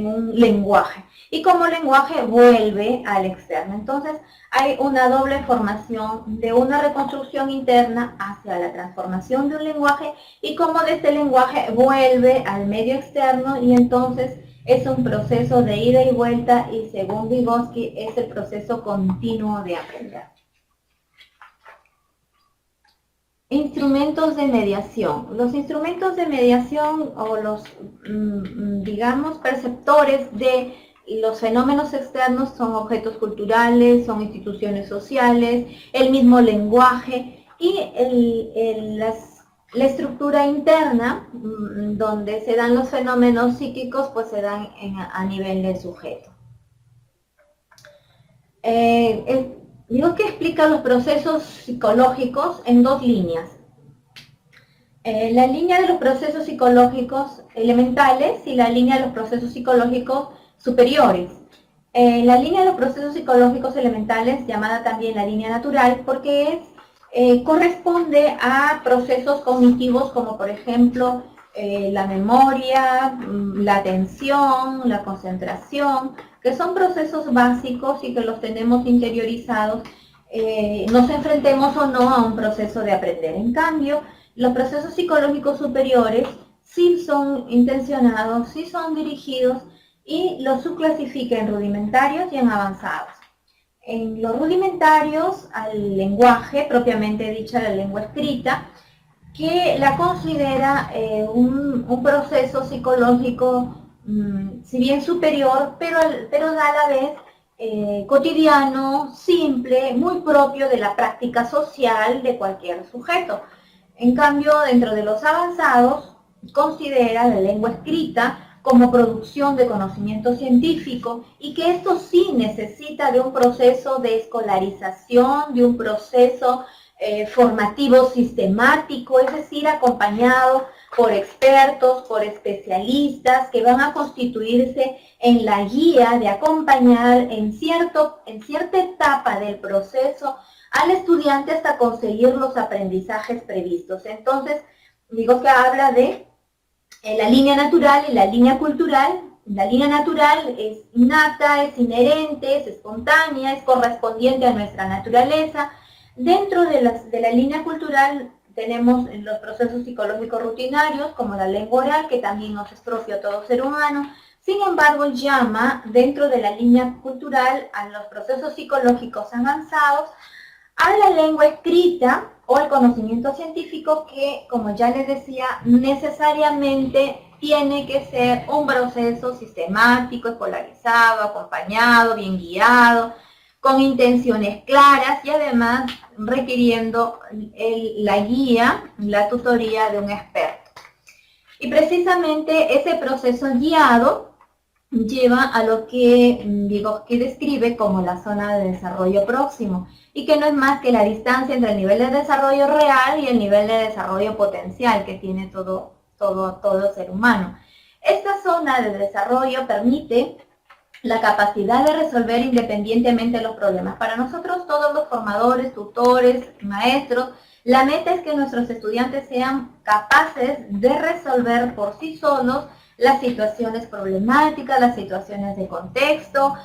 un lenguaje y cómo el lenguaje vuelve al externo. Entonces hay una doble formación de una reconstrucción interna hacia la transformación de un lenguaje y cómo de este lenguaje vuelve al medio externo, y entonces es un proceso de ida y vuelta y según Vygotsky es el proceso continuo de aprender. Instrumentos de mediación. Los instrumentos de mediación o los, digamos, perceptores de los fenómenos externos son objetos culturales, son instituciones sociales, el mismo lenguaje y las La estructura interna, donde se dan los fenómenos psíquicos, pues se dan a nivel del sujeto. Digo que explica los procesos psicológicos en dos líneas. La línea de los procesos psicológicos elementales y la línea de los procesos psicológicos superiores. La línea de los procesos psicológicos elementales, llamada también la línea natural, porque corresponde a procesos cognitivos como por ejemplo la memoria, la atención, la concentración, que son procesos básicos y que los tenemos interiorizados, nos enfrentemos o no a un proceso de aprender. En cambio, los procesos psicológicos superiores sí son intencionados, sí son dirigidos y los subclasifica en rudimentarios y en avanzados. En los rudimentarios, al lenguaje, propiamente dicha la lengua escrita, que la considera un proceso psicológico, si bien superior, pero a la vez cotidiano, simple, muy propio de la práctica social de cualquier sujeto. En cambio, dentro de los avanzados, considera la lengua escrita como producción de conocimiento científico y que esto sí necesita de un proceso de escolarización, de un proceso formativo sistemático, es decir, acompañado por expertos, por especialistas que van a constituirse en la guía de acompañar en cierta etapa del proceso al estudiante hasta conseguir los aprendizajes previstos. Entonces, digo que habla de la línea natural y la línea cultural. La línea natural es innata, es inherente, es espontánea, es correspondiente a nuestra naturaleza. Dentro de la línea cultural tenemos los procesos psicológicos rutinarios, como la lengua oral, que también nos es propio a todo ser humano. Sin embargo, llama dentro de la línea cultural a los procesos psicológicos avanzados, a la lengua escrita o al conocimiento científico que, como ya les decía, necesariamente tiene que ser un proceso sistemático, escolarizado, acompañado, bien guiado, con intenciones claras y además requiriendo la guía, la tutoría de un experto. Y precisamente ese proceso guiado lleva a lo que Vygotsky describe como la zona de desarrollo próximo, y que no es más que la distancia entre el nivel de desarrollo real y el nivel de desarrollo potencial que tiene todo ser humano. Esta zona de desarrollo permite la capacidad de resolver independientemente los problemas. Para nosotros, todos los formadores, tutores, maestros, la meta es que nuestros estudiantes sean capaces de resolver por sí solos las situaciones problemáticas, las situaciones de contexto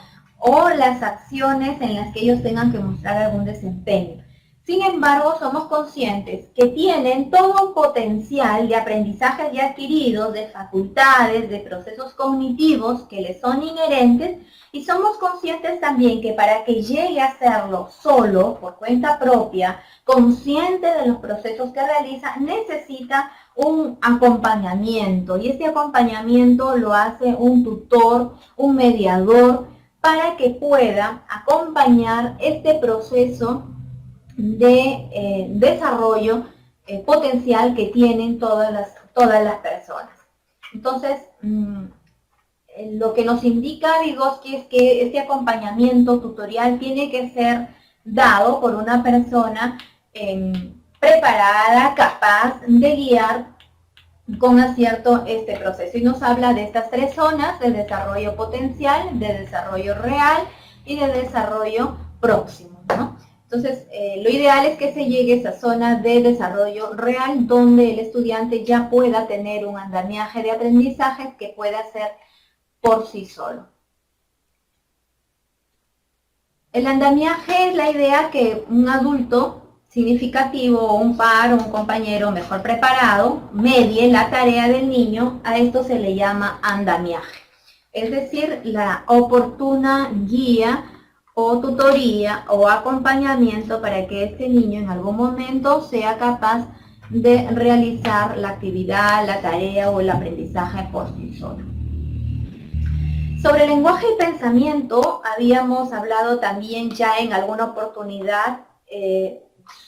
o las acciones en las que ellos tengan que mostrar algún desempeño. Sin embargo, somos conscientes que tienen todo un potencial de aprendizajes ya adquiridos, de facultades, de procesos cognitivos que les son inherentes, y somos conscientes también que para que llegue a hacerlo solo, por cuenta propia, consciente de los procesos que realiza, necesita un acompañamiento, y este acompañamiento lo hace un tutor, un mediador, para que pueda acompañar este proceso de desarrollo potencial que tienen todas las personas. Entonces, lo que nos indica Vygotsky es que este acompañamiento tutorial tiene que ser dado por una persona preparada, capaz de guiar con acierto este proceso. Y nos habla de estas tres zonas: de desarrollo potencial, de desarrollo real y de desarrollo próximo, ¿no? Entonces, lo ideal es que se llegue a esa zona de desarrollo real, donde el estudiante ya pueda tener un andamiaje de aprendizaje que pueda hacer por sí solo. El andamiaje es la idea que un adulto significativo, un par o un compañero mejor preparado, medie la tarea del niño. A esto se le llama andamiaje. Es decir, la oportuna guía o tutoría o acompañamiento para que este niño en algún momento sea capaz de realizar la actividad, la tarea o el aprendizaje por sí solo. Sobre lenguaje y pensamiento habíamos hablado también ya en alguna oportunidad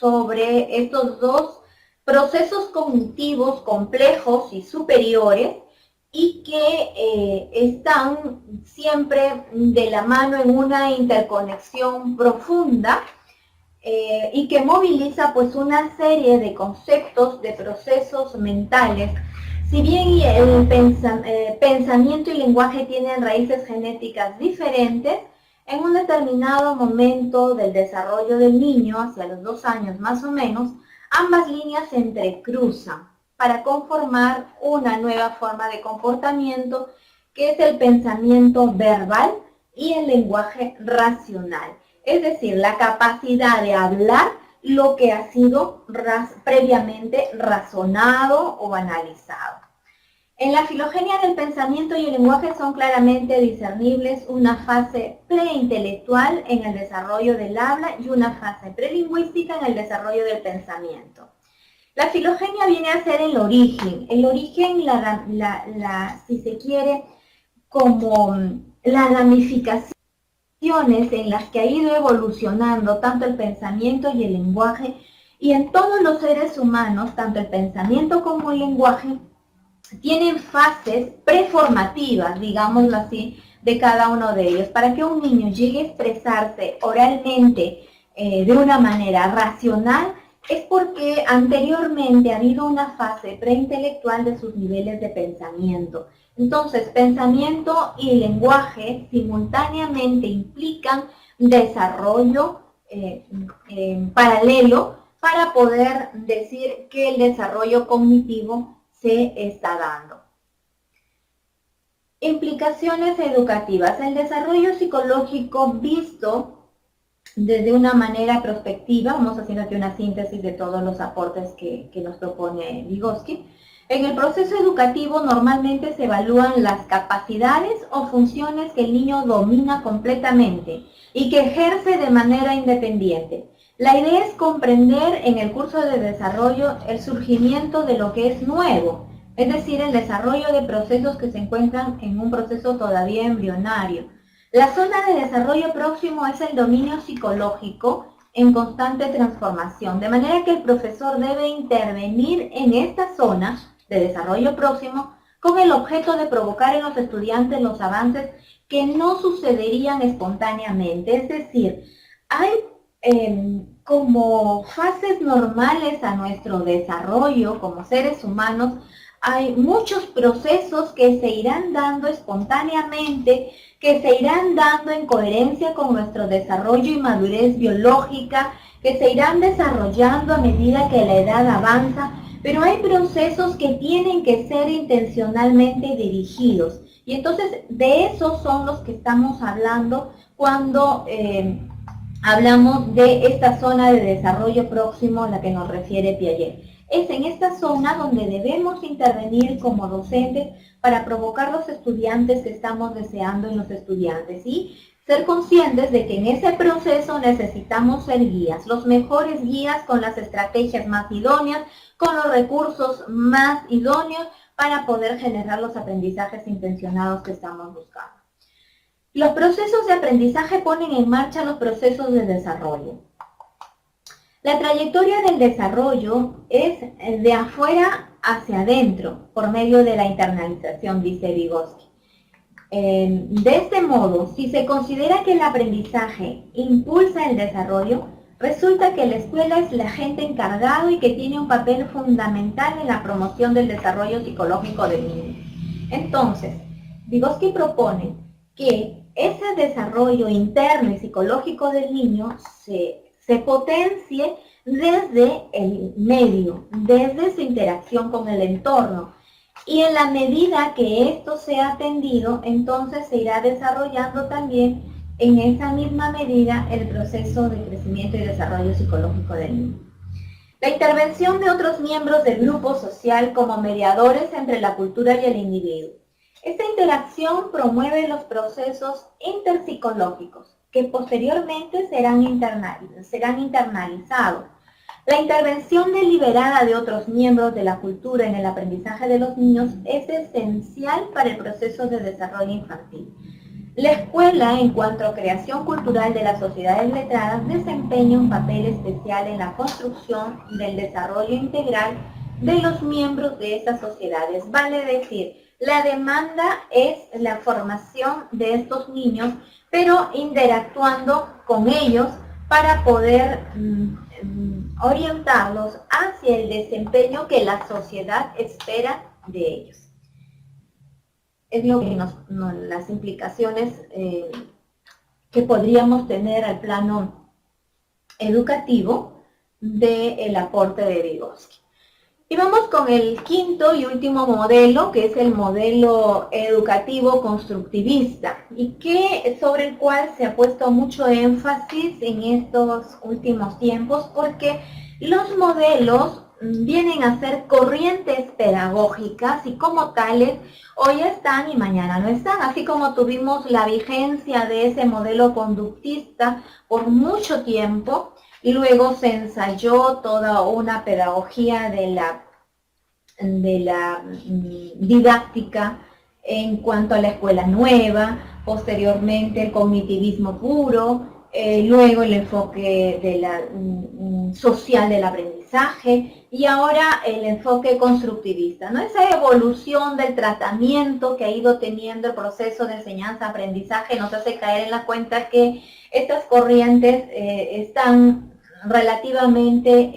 sobre estos dos procesos cognitivos complejos y superiores y que están siempre de la mano en una interconexión profunda y que moviliza pues una serie de conceptos, de procesos mentales. Si bien el pensamiento y lenguaje tienen raíces genéticas diferentes, en un determinado momento del desarrollo del niño, hacia los 2 años más o menos, ambas líneas se entrecruzan para conformar una nueva forma de comportamiento que es el pensamiento verbal y el lenguaje racional. Es decir, la capacidad de hablar lo que ha sido previamente razonado o analizado. En la filogenia del pensamiento y el lenguaje son claramente discernibles una fase preintelectual en el desarrollo del habla y una fase prelingüística en el desarrollo del pensamiento. La filogenia viene a ser el origen, si se quiere, como las ramificaciones en las que ha ido evolucionando tanto el pensamiento y el lenguaje, y en todos los seres humanos, tanto el pensamiento como el lenguaje, tienen fases preformativas, digámoslo así, de cada uno de ellos. Para que un niño llegue a expresarse oralmente de una manera racional, es porque anteriormente ha habido una fase preintelectual de sus niveles de pensamiento. Entonces, pensamiento y lenguaje simultáneamente implican desarrollo paralelo para poder decir que el desarrollo cognitivo se está dando. Implicaciones educativas. El desarrollo psicológico visto desde una manera prospectiva, vamos haciendo aquí una síntesis de todos los aportes que nos propone Vygotsky. En el proceso educativo normalmente se evalúan las capacidades o funciones que el niño domina completamente y que ejerce de manera independiente. La idea es comprender en el curso de desarrollo el surgimiento de lo que es nuevo, es decir, el desarrollo de procesos que se encuentran en un proceso todavía embrionario. La zona de desarrollo próximo es el dominio psicológico en constante transformación, de manera que el profesor debe intervenir en esta zona de desarrollo próximo con el objeto de provocar en los estudiantes los avances que no sucederían espontáneamente. Es decir, hay como fases normales a nuestro desarrollo como seres humanos, hay muchos procesos que se irán dando espontáneamente, que se irán dando en coherencia con nuestro desarrollo y madurez biológica, que se irán desarrollando a medida que la edad avanza, pero hay procesos que tienen que ser intencionalmente dirigidos. Y entonces de esos son los que estamos hablando cuando hablamos de esta zona de desarrollo próximo a la que nos refiere Piaget. Es en esta zona donde debemos intervenir como docentes para provocar los estudiantes que estamos deseando en los estudiantes y ser conscientes de que en ese proceso necesitamos ser guías, los mejores guías con las estrategias más idóneas, con los recursos más idóneos para poder generar los aprendizajes intencionados que estamos buscando. Los procesos de aprendizaje ponen en marcha los procesos de desarrollo. La trayectoria del desarrollo es de afuera hacia adentro, por medio de la internalización, dice Vygotsky. De este modo, si se considera que el aprendizaje impulsa el desarrollo, resulta que la escuela es el agente encargado y que tiene un papel fundamental en la promoción del desarrollo psicológico del niño. Entonces, Vygotsky propone que ese desarrollo interno y psicológico del niño se potencie desde el medio, desde su interacción con el entorno. Y en la medida que esto sea atendido, entonces se irá desarrollando también en esa misma medida el proceso de crecimiento y desarrollo psicológico del niño. La intervención de otros miembros del grupo social como mediadores entre la cultura y el individuo. Esta interacción promueve los procesos interpsicológicos que posteriormente serán internalizados. La intervención deliberada de otros miembros de la cultura en el aprendizaje de los niños es esencial para el proceso de desarrollo infantil. La escuela, en cuanto a creación cultural de las sociedades letradas, desempeña un papel especial en la construcción del desarrollo integral de los miembros de esas sociedades. Vale decir, la demanda es la formación de estos niños, pero interactuando con ellos para poder orientarlos hacia el desempeño que la sociedad espera de ellos. Es lo que las implicaciones que podríamos tener al plano educativo del aporte de Vygotsky. Y vamos con el quinto y último modelo, que es el modelo educativo constructivista, y sobre el cual se ha puesto mucho énfasis en estos últimos tiempos, porque los modelos vienen a ser corrientes pedagógicas y como tales hoy están y mañana no están, así como tuvimos la vigencia de ese modelo conductista por mucho tiempo y luego se ensayó toda una pedagogía de la didáctica en cuanto a la escuela nueva, posteriormente el cognitivismo puro, luego el enfoque social del aprendizaje y ahora el enfoque constructivista, ¿no? Esa evolución del tratamiento que ha ido teniendo el proceso de enseñanza-aprendizaje nos hace caer en la cuenta que estas corrientes están relativamente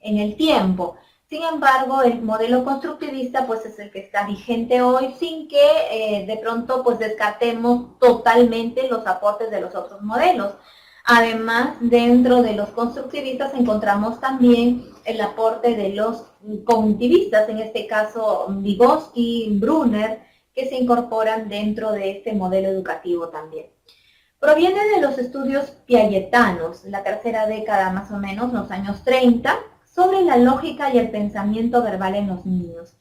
en el tiempo. Sin embargo, el modelo constructivista pues es el que está vigente hoy sin que de pronto pues descartemos totalmente los aportes de los otros modelos. Además, dentro de los constructivistas encontramos también el aporte de los cognitivistas, en este caso Vygotsky, Brunner, que se incorporan dentro de este modelo educativo también. Proviene de los estudios piagetanos, la tercera década más o menos, los años 30, sobre la lógica y el pensamiento verbal en los niños.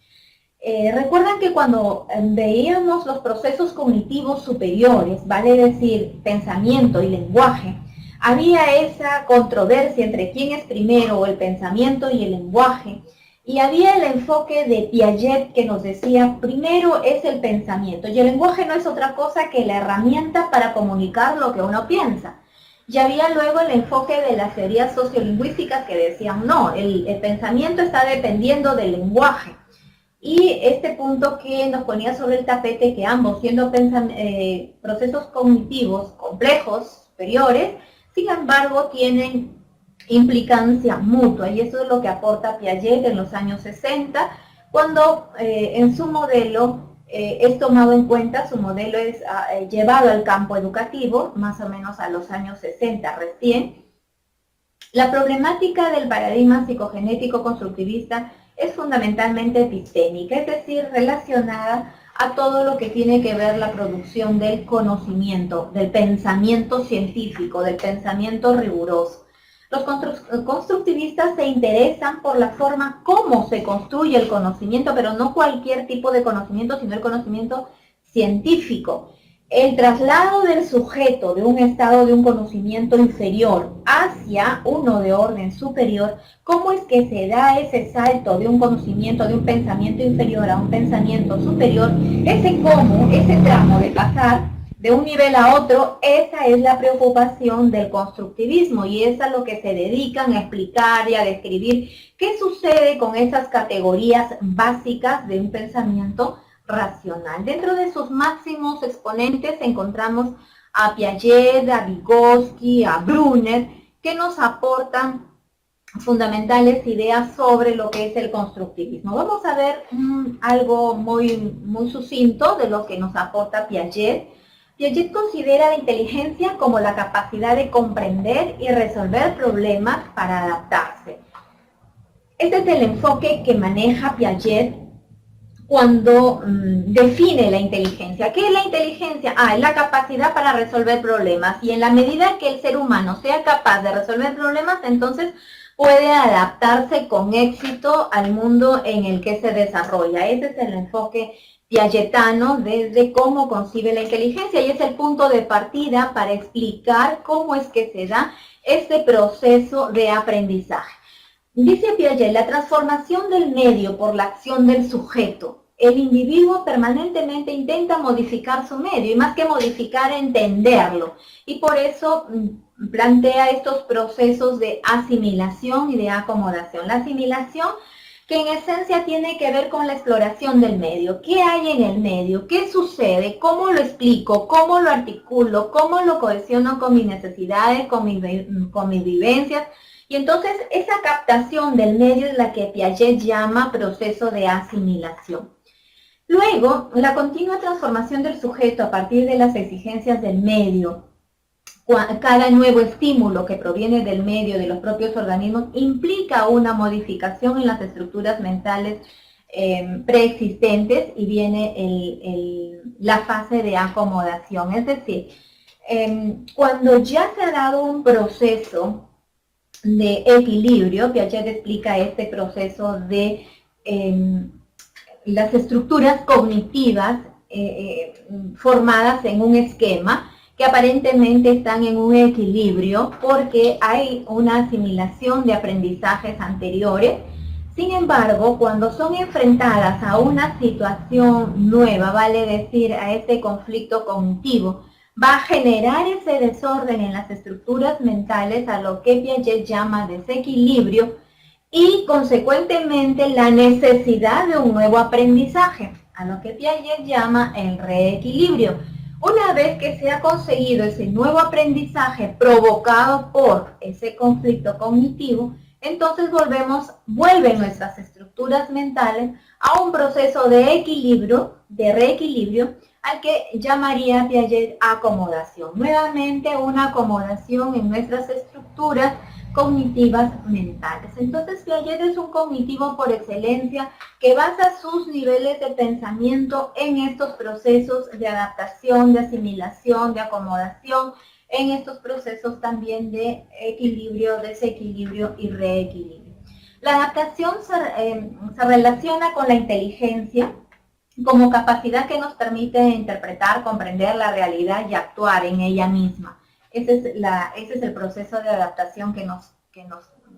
Recuerdan que cuando veíamos los procesos cognitivos superiores, vale decir, pensamiento y lenguaje, había esa controversia entre quién es primero, el pensamiento y el lenguaje, y había el enfoque de Piaget que nos decía, primero es el pensamiento, y el lenguaje no es otra cosa que la herramienta para comunicar lo que uno piensa. Y había luego el enfoque de las teorías sociolingüísticas que decían, no, el pensamiento está dependiendo del lenguaje. Y este punto que nos ponía sobre el tapete, que ambos siendo procesos cognitivos complejos, superiores, sin embargo tienen implicancia mutua, y eso es lo que aporta Piaget en los años 60, cuando en su modelo es tomado en cuenta, su modelo es llevado al campo educativo, más o menos a los años 60 recién. La problemática del paradigma psicogenético constructivista es fundamentalmente epistémica, es decir, relacionada a todo lo que tiene que ver la producción del conocimiento, del pensamiento científico, del pensamiento riguroso. Los constructivistas se interesan por la forma cómo se construye el conocimiento, pero no cualquier tipo de conocimiento, sino el conocimiento científico. El traslado del sujeto de un estado de un conocimiento inferior hacia uno de orden superior, ¿cómo es que se da ese salto de un conocimiento, de un pensamiento inferior a un pensamiento superior? Ese cómo, ese tramo de pasar de un nivel a otro, esa es la preocupación del constructivismo y es a lo que se dedican a explicar y a describir qué sucede con esas categorías básicas de un pensamiento racional. Dentro de sus máximos exponentes encontramos a Piaget, a Vygotsky, a Brunner, que nos aportan fundamentales ideas sobre lo que es el constructivismo. Vamos a ver algo muy sucinto de lo que nos aporta Piaget. Piaget considera la inteligencia como la capacidad de comprender y resolver problemas para adaptarse. Este es el enfoque que maneja Piaget cuando define la inteligencia. ¿Qué es la inteligencia? Es la capacidad para resolver problemas. Y en la medida que el ser humano sea capaz de resolver problemas, entonces puede adaptarse con éxito al mundo en el que se desarrolla. Ese es el enfoque piagetano desde cómo concibe la inteligencia y es el punto de partida para explicar cómo es que se da este proceso de aprendizaje. Dice Piaget, la transformación del medio por la acción del sujeto el individuo permanentemente intenta modificar su medio, y más que modificar, entenderlo. Y por eso plantea estos procesos de asimilación y de acomodación. La asimilación, que en esencia tiene que ver con la exploración del medio. ¿Qué hay en el medio? ¿Qué sucede? ¿Cómo lo explico? ¿Cómo lo articulo? ¿Cómo lo cohesiono con mis necesidades, con mis vivencias? Y entonces esa captación del medio es la que Piaget llama proceso de asimilación. Luego, la continua transformación del sujeto a partir de las exigencias del medio. Cada nuevo estímulo que proviene del medio, de los propios organismos, implica una modificación en las estructuras mentales preexistentes, y viene la fase de acomodación. Es decir, cuando ya se ha dado un proceso de equilibrio, Piaget explica este proceso de las estructuras cognitivas formadas en un esquema, que aparentemente están en un equilibrio porque hay una asimilación de aprendizajes anteriores. Sin embargo, cuando son enfrentadas a una situación nueva, vale decir, a ese conflicto cognitivo, va a generar ese desorden en las estructuras mentales, a lo que Piaget llama desequilibrio, y consecuentemente la necesidad de un nuevo aprendizaje, a lo que Piaget llama el reequilibrio. Una vez que se ha conseguido ese nuevo aprendizaje provocado por ese conflicto cognitivo, entonces vuelven nuestras estructuras mentales a un proceso de equilibrio, de reequilibrio, al que llamaría Piaget acomodación. Nuevamente una acomodación en nuestras estructuras cognitivas mentales. Entonces Piaget es un cognitivo por excelencia que basa sus niveles de pensamiento en estos procesos de adaptación, de asimilación, de acomodación, en estos procesos también de equilibrio, desequilibrio y reequilibrio. La adaptación se relaciona con la inteligencia como capacidad que nos permite interpretar, comprender la realidad y actuar en ella misma. Ese es el proceso de adaptación que nos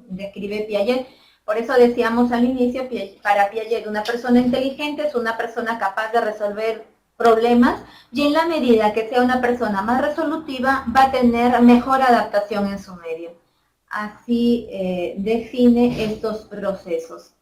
describe Piaget. Por eso decíamos al inicio, para Piaget una persona inteligente es una persona capaz de resolver problemas, y en la medida que sea una persona más resolutiva va a tener mejor adaptación en su medio. Así define estos procesos.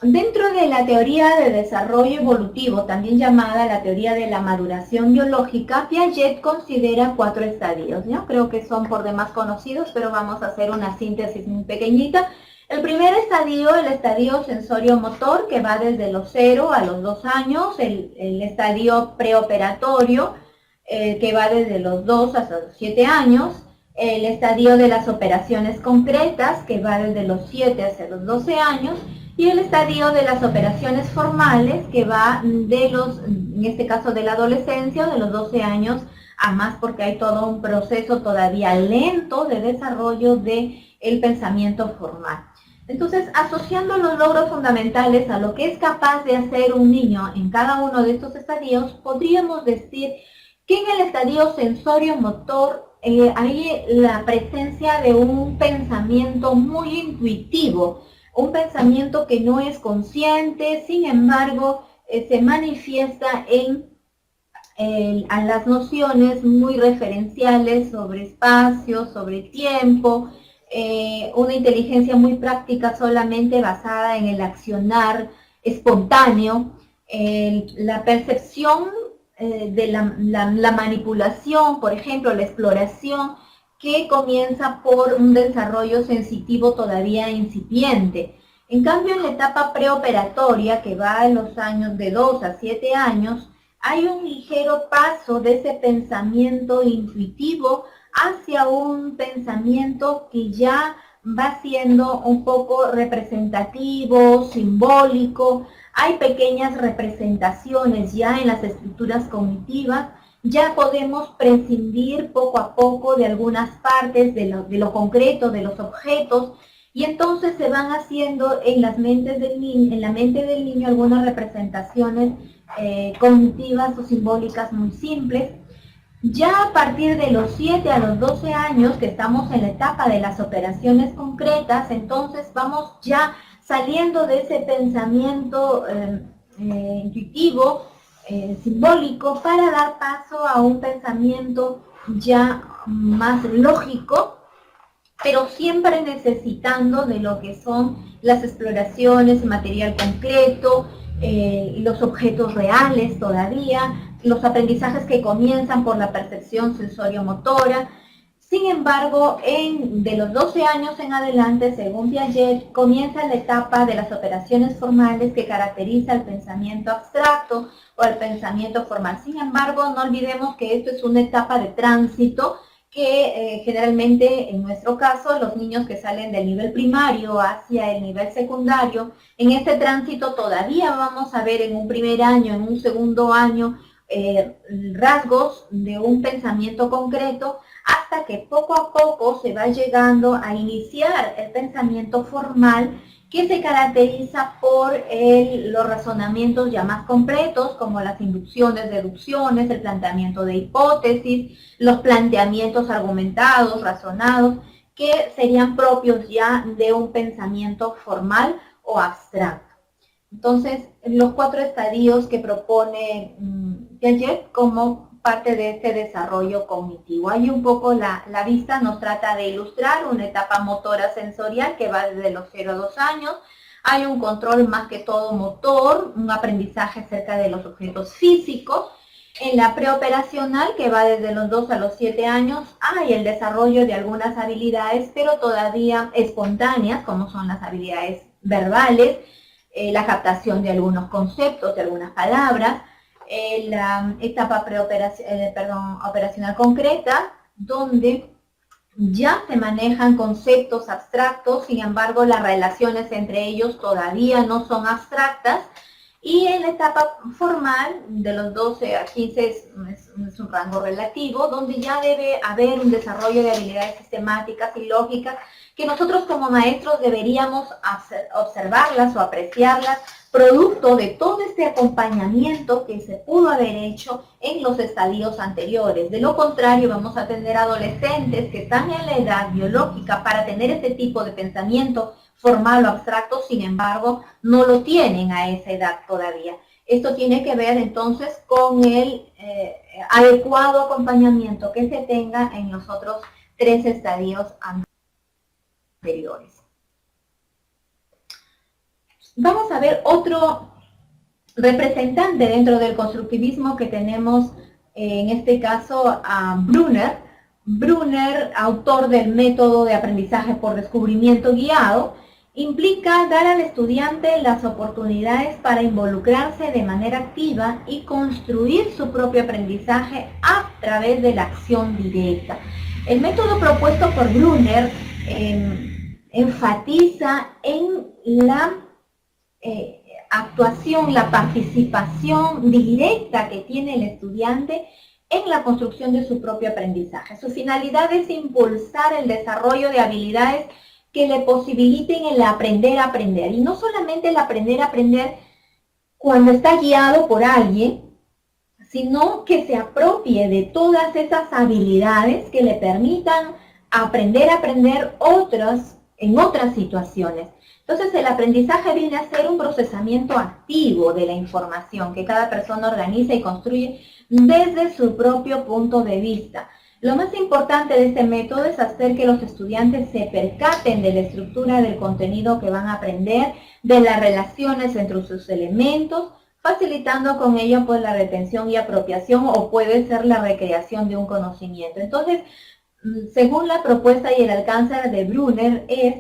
Dentro de la teoría de desarrollo evolutivo, también llamada la teoría de la maduración biológica, Piaget considera 4 estadios, ¿no? Creo que son por demás conocidos, pero vamos a hacer una síntesis muy pequeñita. El primer estadio, el estadio sensorio-motor, que va desde los 0 a los 2 años, el estadio preoperatorio, que va desde los 2 hasta los 7 años, el estadio de las operaciones concretas, que va desde los 7 hasta los 12 años, y el estadio de las operaciones formales, que va en este caso de la adolescencia, de los 12 años a más, porque hay todo un proceso todavía lento de desarrollo del pensamiento formal. Entonces, asociando los logros fundamentales a lo que es capaz de hacer un niño en cada uno de estos estadios, podríamos decir que en el estadio sensorio-motor hay la presencia de un pensamiento muy intuitivo, un pensamiento que no es consciente, sin embargo, se manifiesta a las nociones muy referenciales sobre espacio, sobre tiempo, una inteligencia muy práctica solamente basada en el accionar espontáneo, la percepción de la manipulación, por ejemplo, la exploración, que comienza por un desarrollo sensitivo todavía incipiente. En cambio, en la etapa preoperatoria, que va en los años de 2 a 7 años, hay un ligero paso de ese pensamiento intuitivo hacia un pensamiento que ya va siendo un poco representativo, simbólico. Hay pequeñas representaciones ya en las estructuras cognitivas. Ya podemos prescindir poco a poco de algunas partes de lo concreto, de los objetos, y entonces se van haciendo en la mente del niño algunas representaciones cognitivas o simbólicas muy simples. Ya a partir de los 7 a los 12 años, que estamos en la etapa de las operaciones concretas, entonces vamos ya saliendo de ese pensamiento intuitivo, simbólico, para dar paso a un pensamiento ya más lógico, pero siempre necesitando de lo que son las exploraciones, material concreto, los objetos reales todavía, los aprendizajes que comienzan por la percepción sensorio-motora. Sin embargo, de los 12 años en adelante, según Piaget, comienza la etapa de las operaciones formales que caracteriza el pensamiento abstracto o el pensamiento formal. Sin embargo, no olvidemos que esto es una etapa de tránsito que generalmente, en nuestro caso, los niños que salen del nivel primario hacia el nivel secundario, en este tránsito todavía vamos a ver en un primer año, en un segundo año, rasgos de un pensamiento concreto, hasta que poco a poco se va llegando a iniciar el pensamiento formal, que se caracteriza por los razonamientos ya más completos, como las inducciones, deducciones, el planteamiento de hipótesis, los planteamientos argumentados, razonados, que serían propios ya de un pensamiento formal o abstracto. Entonces, los 4 estadios que propone Piaget como parte de este desarrollo cognitivo. Ahí un poco la vista nos trata de ilustrar una etapa motora sensorial que va desde los 0 a 2 años. Hay un control más que todo motor, un aprendizaje acerca de los objetos físicos. En la preoperacional, que va desde los 2 a los 7 años, hay el desarrollo de algunas habilidades, pero todavía espontáneas, como son las habilidades verbales, la captación de algunos conceptos, de algunas palabras. La etapa operacional concreta, donde ya se manejan conceptos abstractos, sin embargo las relaciones entre ellos todavía no son abstractas. Y en la etapa formal, de los 12 a 15, es un rango relativo, donde ya debe haber un desarrollo de habilidades sistemáticas y lógicas que nosotros como maestros deberíamos observarlas o apreciarlas, producto de todo este acompañamiento que se pudo haber hecho en los estadios anteriores. De lo contrario, vamos a tener adolescentes que están en la edad biológica para tener este tipo de pensamiento formal o abstracto, sin embargo, no lo tienen a esa edad todavía. Esto tiene que ver entonces con el adecuado acompañamiento que se tenga en los otros 3 estadios anteriores. Vamos a ver otro representante dentro del constructivismo que tenemos, en este caso a Brunner. Brunner, autor del método de aprendizaje por descubrimiento guiado, implica dar al estudiante las oportunidades para involucrarse de manera activa y construir su propio aprendizaje a través de la acción directa. El método propuesto por Brunner enfatiza en la actuación, la participación directa que tiene el estudiante en la construcción de su propio aprendizaje. Su finalidad es impulsar el desarrollo de habilidades que le posibiliten el aprender a aprender. Y no solamente el aprender a aprender cuando está guiado por alguien, sino que se apropie de todas esas habilidades que le permitan aprender a aprender en otras situaciones. Entonces el aprendizaje viene a ser un procesamiento activo de la información que cada persona organiza y construye desde su propio punto de vista. Lo más importante de este método es hacer que los estudiantes se percaten de la estructura del contenido que van a aprender, de las relaciones entre sus elementos, facilitando con ello pues la retención y apropiación, o puede ser la recreación de un conocimiento. Entonces, según la propuesta y el alcance de Brunner, es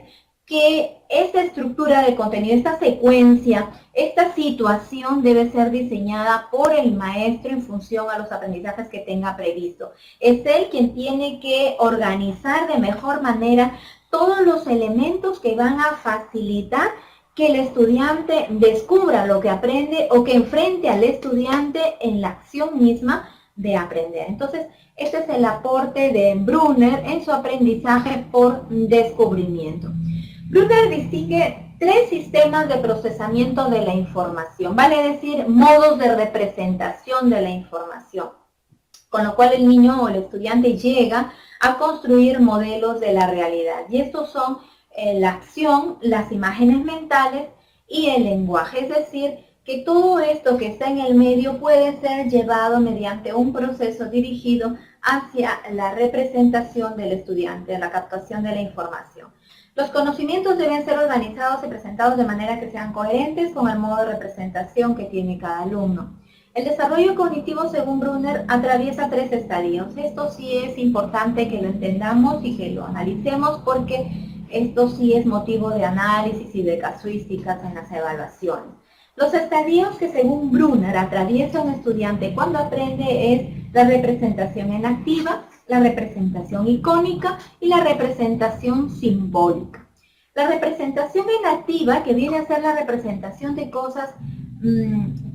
que esta estructura de contenido, esta secuencia, esta situación debe ser diseñada por el maestro en función a los aprendizajes que tenga previsto. Es él quien tiene que organizar de mejor manera todos los elementos que van a facilitar que el estudiante descubra lo que aprende o que enfrente al estudiante en la acción misma de aprender. Entonces, este es el aporte de Brunner en su aprendizaje por descubrimiento. Brunner distingue 3 sistemas de procesamiento de la información, vale decir, modos de representación de la información, con lo cual el niño o el estudiante llega a construir modelos de la realidad. Y estos son la acción, las imágenes mentales y el lenguaje. Es decir, que todo esto que está en el medio puede ser llevado mediante un proceso dirigido hacia la representación del estudiante, la captación de la información. Los conocimientos deben ser organizados y presentados de manera que sean coherentes con el modo de representación que tiene cada alumno. El desarrollo cognitivo, según Brunner, atraviesa 3 estadios. Esto sí es importante que lo entendamos y que lo analicemos porque esto sí es motivo de análisis y de casuísticas en las evaluaciones. Los estadios que según Brunner atraviesa un estudiante cuando aprende es la representación en activa, la representación icónica y la representación simbólica. La representación en activa, que viene a ser la representación de cosas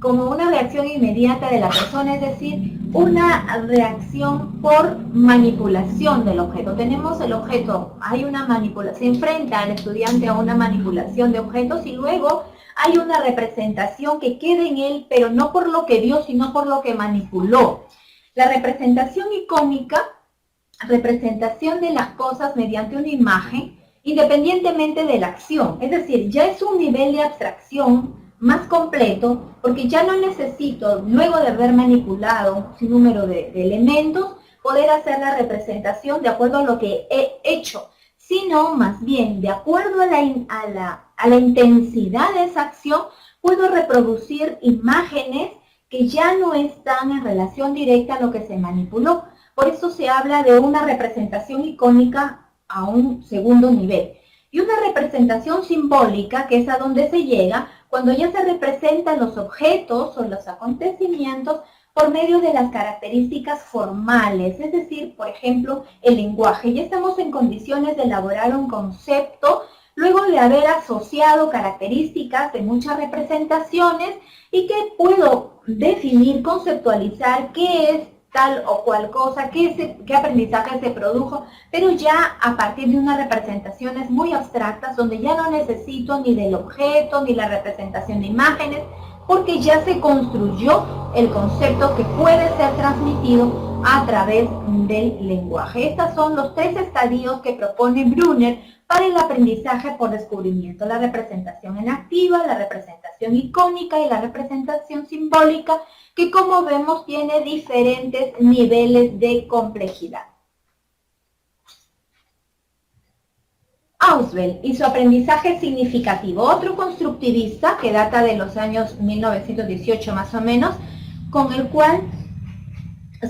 como una reacción inmediata de la persona, es decir, una reacción por manipulación del objeto. Tenemos el objeto, hay una manipulación, se enfrenta al estudiante a una manipulación de objetos y luego hay una representación que queda en él, pero no por lo que vio, sino por lo que manipuló. La representación icónica, representación de las cosas mediante una imagen, independientemente de la acción. Es decir, ya es un nivel de abstracción más completo, porque ya no necesito, luego de haber manipulado un sinnúmero de elementos, poder hacer la representación de acuerdo a lo que he hecho, sino más bien, de acuerdo a la intensidad de esa acción, puedo reproducir imágenes que ya no están en relación directa a lo que se manipuló. Por eso se habla de una representación icónica a un segundo nivel. Y una representación simbólica, que es a donde se llega, cuando ya se representan los objetos o los acontecimientos por medio de las características formales, es decir, por ejemplo, el lenguaje. Ya estamos en condiciones de elaborar un concepto luego de haber asociado características de muchas representaciones y que puedo definir, conceptualizar qué es tal o cual cosa, qué aprendizaje se produjo, pero ya a partir de unas representaciones muy abstractas donde ya no necesito ni del objeto ni la representación de imágenes, porque ya se construyó el concepto que puede ser transmitido a través del lenguaje. Estos son los 3 estadios que propone Brunner para el aprendizaje por descubrimiento: la representación en activa, la representación icónica y la representación simbólica, que como vemos tiene diferentes niveles de complejidad. Ausubel y su aprendizaje significativo, otro constructivista que data de los años 1918 más o menos, con el cual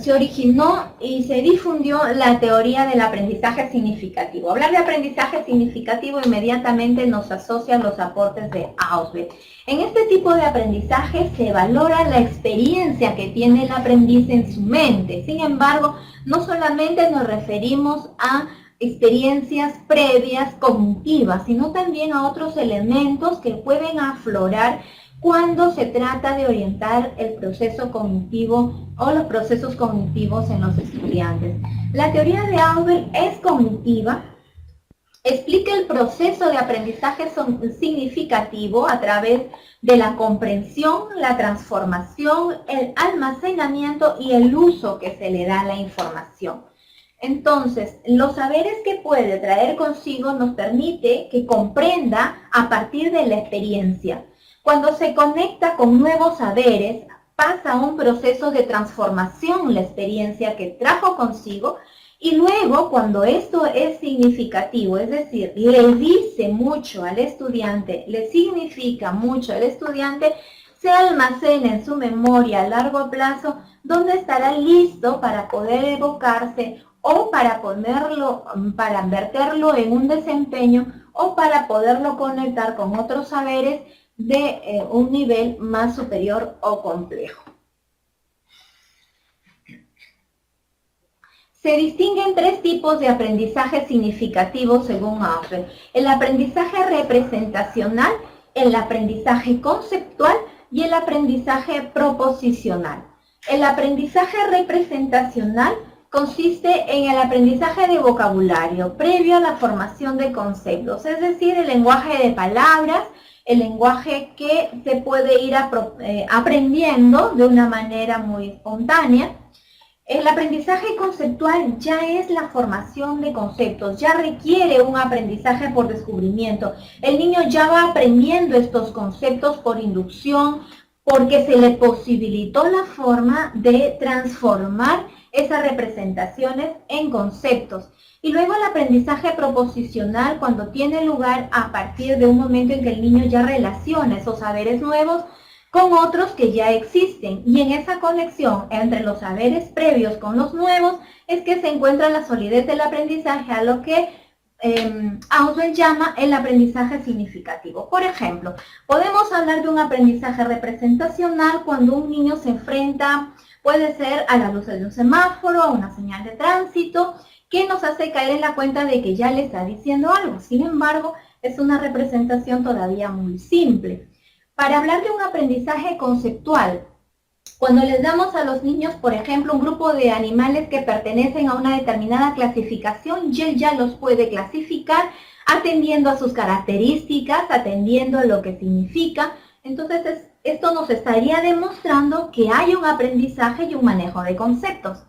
se originó y se difundió la teoría del aprendizaje significativo. Hablar de aprendizaje significativo inmediatamente nos asocia a los aportes de Ausubel. En este tipo de aprendizaje se valora la experiencia que tiene el aprendiz en su mente. Sin embargo, no solamente nos referimos a experiencias previas cognitivas, sino también a otros elementos que pueden aflorar cuando se trata de orientar el proceso cognitivo o los procesos cognitivos en los estudiantes. La teoría de Ausubel es cognitiva, explica el proceso de aprendizaje significativo a través de la comprensión, la transformación, el almacenamiento y el uso que se le da a la información. Entonces, los saberes que puede traer consigo nos permite que comprenda a partir de la experiencia. Cuando se conecta con nuevos saberes, pasa un proceso de transformación la experiencia que trajo consigo y luego cuando esto es significativo, es decir, le dice mucho al estudiante, le significa mucho al estudiante, se almacena en su memoria a largo plazo, donde estará listo para poder evocarse o para verterlo en un desempeño o para poderlo conectar con otros saberes de un nivel más superior o complejo. Se distinguen 3 tipos de aprendizaje significativo según Ausubel: el aprendizaje representacional, el aprendizaje conceptual y el aprendizaje proposicional. El aprendizaje representacional consiste en el aprendizaje de vocabulario previo a la formación de conceptos, es decir, el lenguaje de palabras, el lenguaje que se puede ir aprendiendo de una manera muy espontánea. El aprendizaje conceptual ya es la formación de conceptos, ya requiere un aprendizaje por descubrimiento. El niño ya va aprendiendo estos conceptos por inducción, porque se le posibilitó la forma de transformar esas representaciones en conceptos. Y luego el aprendizaje proposicional, cuando tiene lugar a partir de un momento en que el niño ya relaciona esos saberes nuevos con otros que ya existen. Y en esa conexión entre los saberes previos con los nuevos es que se encuentra la solidez del aprendizaje, a lo que Auswell llama el aprendizaje significativo. Por ejemplo, podemos hablar de un aprendizaje representacional cuando un niño se enfrenta, puede ser a la luz de un semáforo, a una señal de tránsito, que nos hace caer en la cuenta de que ya le está diciendo algo. Sin embargo, es una representación todavía muy simple. Para hablar de un aprendizaje conceptual, cuando les damos a los niños, por ejemplo, un grupo de animales que pertenecen a una determinada clasificación, y él ya los puede clasificar atendiendo a sus características, atendiendo a lo que significa. Entonces, esto nos estaría demostrando que hay un aprendizaje y un manejo de conceptos.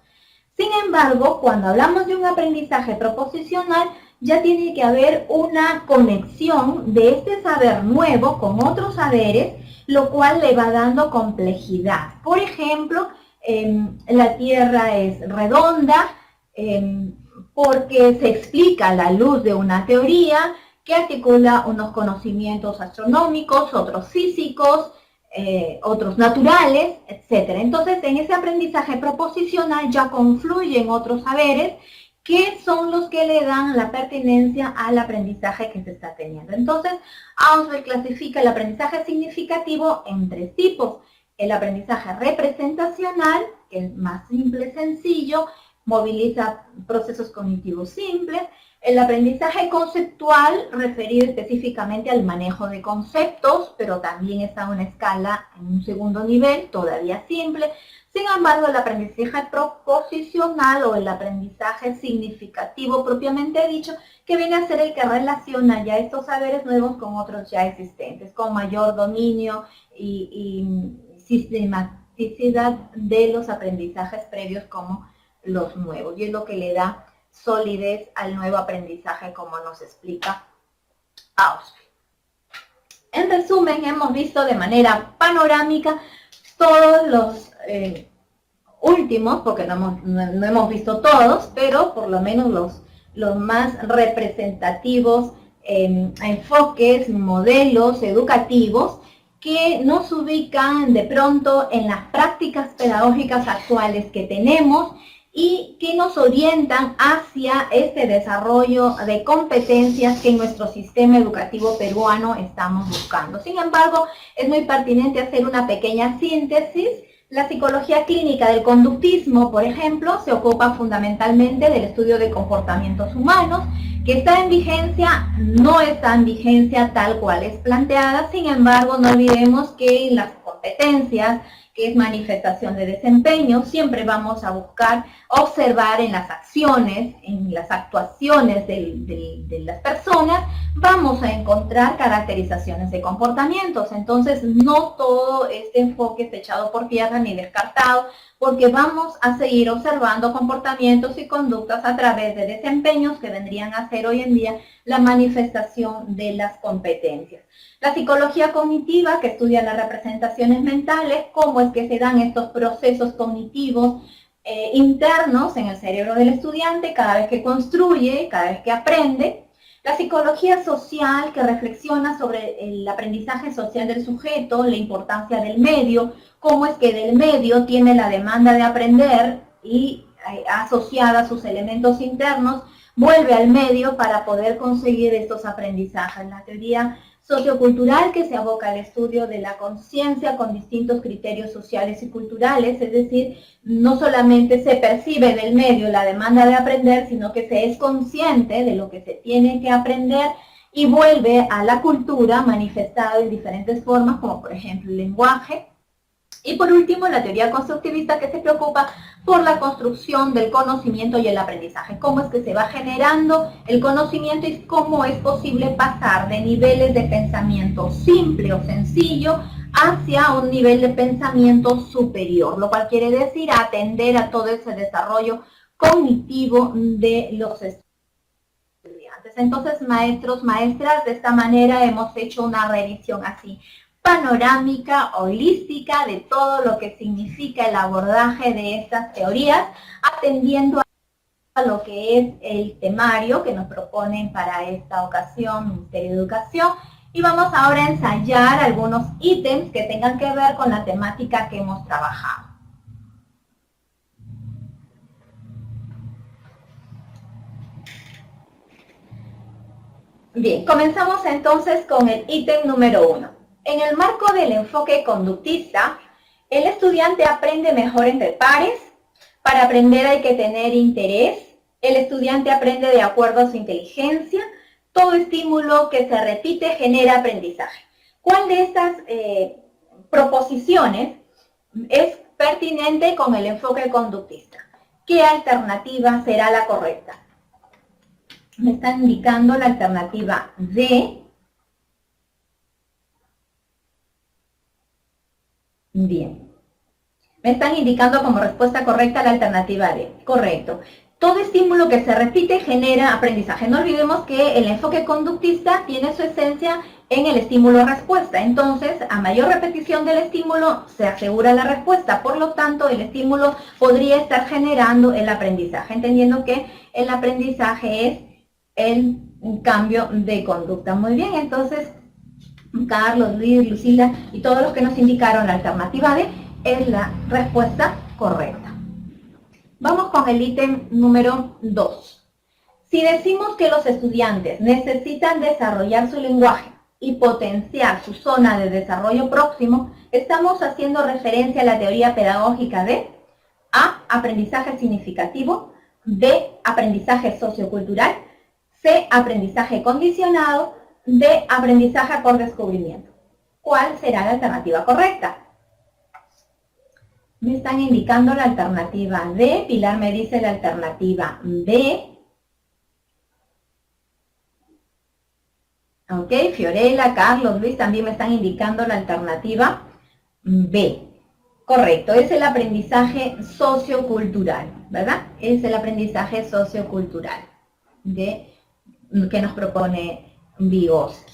Sin embargo, cuando hablamos de un aprendizaje proposicional, ya tiene que haber una conexión de este saber nuevo con otros saberes, lo cual le va dando complejidad. Por ejemplo, la Tierra es redonda porque se explica a la luz de una teoría que articula unos conocimientos astronómicos, otros físicos, otros naturales, etc. Entonces, en ese aprendizaje proposicional ya confluyen otros saberes que son los que le dan la pertinencia al aprendizaje que se está teniendo. Entonces, Auswell clasifica el aprendizaje significativo en tres tipos. El aprendizaje representacional, que es más simple, sencillo, moviliza procesos cognitivos simples. El aprendizaje conceptual, referido específicamente al manejo de conceptos, pero también está a una escala en un segundo nivel, todavía simple. Sin embargo, el aprendizaje proposicional o el aprendizaje significativo propiamente dicho, que viene a ser el que relaciona ya estos saberes nuevos con otros ya existentes, con mayor dominio y sistematicidad de los aprendizajes previos como los nuevos. Y es lo que le da solidez al nuevo aprendizaje, como nos explica Auswell. En resumen, hemos visto de manera panorámica todos los últimos, porque no hemos visto todos, pero por lo menos los más representativos enfoques, modelos educativos que nos ubican de pronto en las prácticas pedagógicas actuales que tenemos y que nos orientan hacia este desarrollo de competencias que en nuestro sistema educativo peruano estamos buscando. Sin embargo, es muy pertinente hacer una pequeña síntesis. La psicología clínica del conductismo, por ejemplo, se ocupa fundamentalmente del estudio de comportamientos humanos, que está en vigencia, no está en vigencia tal cual es planteada. Sin embargo, no olvidemos que en las competencias, que es manifestación de desempeño, siempre vamos a buscar observar en las acciones, en las actuaciones de las personas, vamos a encontrar caracterizaciones de comportamientos. Entonces, no todo este enfoque está echado por tierra ni descartado, porque vamos a seguir observando comportamientos y conductas a través de desempeños que vendrían a ser hoy en día la manifestación de las competencias. La psicología cognitiva, que estudia las representaciones mentales, cómo es que se dan estos procesos cognitivos internos en el cerebro del estudiante cada vez que construye, cada vez que aprende. La psicología social, que reflexiona sobre el aprendizaje social del sujeto, la importancia del medio, cómo es que del medio tiene la demanda de aprender y asociada a sus elementos internos, vuelve al medio para poder conseguir estos aprendizajes. La teoría sociocultural, que se aboca al estudio de la conciencia con distintos criterios sociales y culturales, es decir, no solamente se percibe del medio la demanda de aprender, sino que se es consciente de lo que se tiene que aprender y vuelve a la cultura manifestada en diferentes formas, como por ejemplo el lenguaje. Y por último, la teoría constructivista, que se preocupa por la construcción del conocimiento y el aprendizaje. Cómo es que se va generando el conocimiento y cómo es posible pasar de niveles de pensamiento simple o sencillo hacia un nivel de pensamiento superior, lo cual quiere decir atender a todo ese desarrollo cognitivo de los estudiantes. Entonces, maestros, maestras, de esta manera hemos hecho una revisión así panorámica, holística, de todo lo que significa el abordaje de estas teorías, atendiendo a lo que es el temario que nos proponen para esta ocasión, Ministerio de Educación, y vamos ahora a ensayar algunos ítems que tengan que ver con la temática que hemos trabajado. Bien, comenzamos entonces con el ítem número 1. En el marco del enfoque conductista, el estudiante aprende mejor entre pares. Para aprender hay que tener interés. El estudiante aprende de acuerdo a su inteligencia. Todo estímulo que se repite genera aprendizaje. ¿Cuál de estas proposiciones es pertinente con el enfoque conductista? ¿Qué alternativa será la correcta? Me están indicando la alternativa D. Bien. Me están indicando como respuesta correcta la alternativa D. Correcto. Todo estímulo que se repite genera aprendizaje. No olvidemos que el enfoque conductista tiene su esencia en el estímulo-respuesta. Entonces, a mayor repetición del estímulo, se asegura la respuesta. Por lo tanto, el estímulo podría estar generando el aprendizaje, entendiendo que el aprendizaje es el cambio de conducta. Muy bien, entonces, Carlos, Luis, Lucila y todos los que nos indicaron la alternativa D es la respuesta correcta. Vamos con el ítem número 2. Si decimos que los estudiantes necesitan desarrollar su lenguaje y potenciar su zona de desarrollo próximo, estamos haciendo referencia a la teoría pedagógica de A, aprendizaje significativo, B, aprendizaje sociocultural, C, aprendizaje condicionado, D, aprendizaje por descubrimiento. ¿Cuál será la alternativa correcta? Me están indicando la alternativa D, Pilar me dice la alternativa B. Ok, Fiorella, Carlos, Luis también me están indicando la alternativa B. Correcto, es el aprendizaje sociocultural, ¿verdad? Es el aprendizaje sociocultural que nos propone Vygotsky.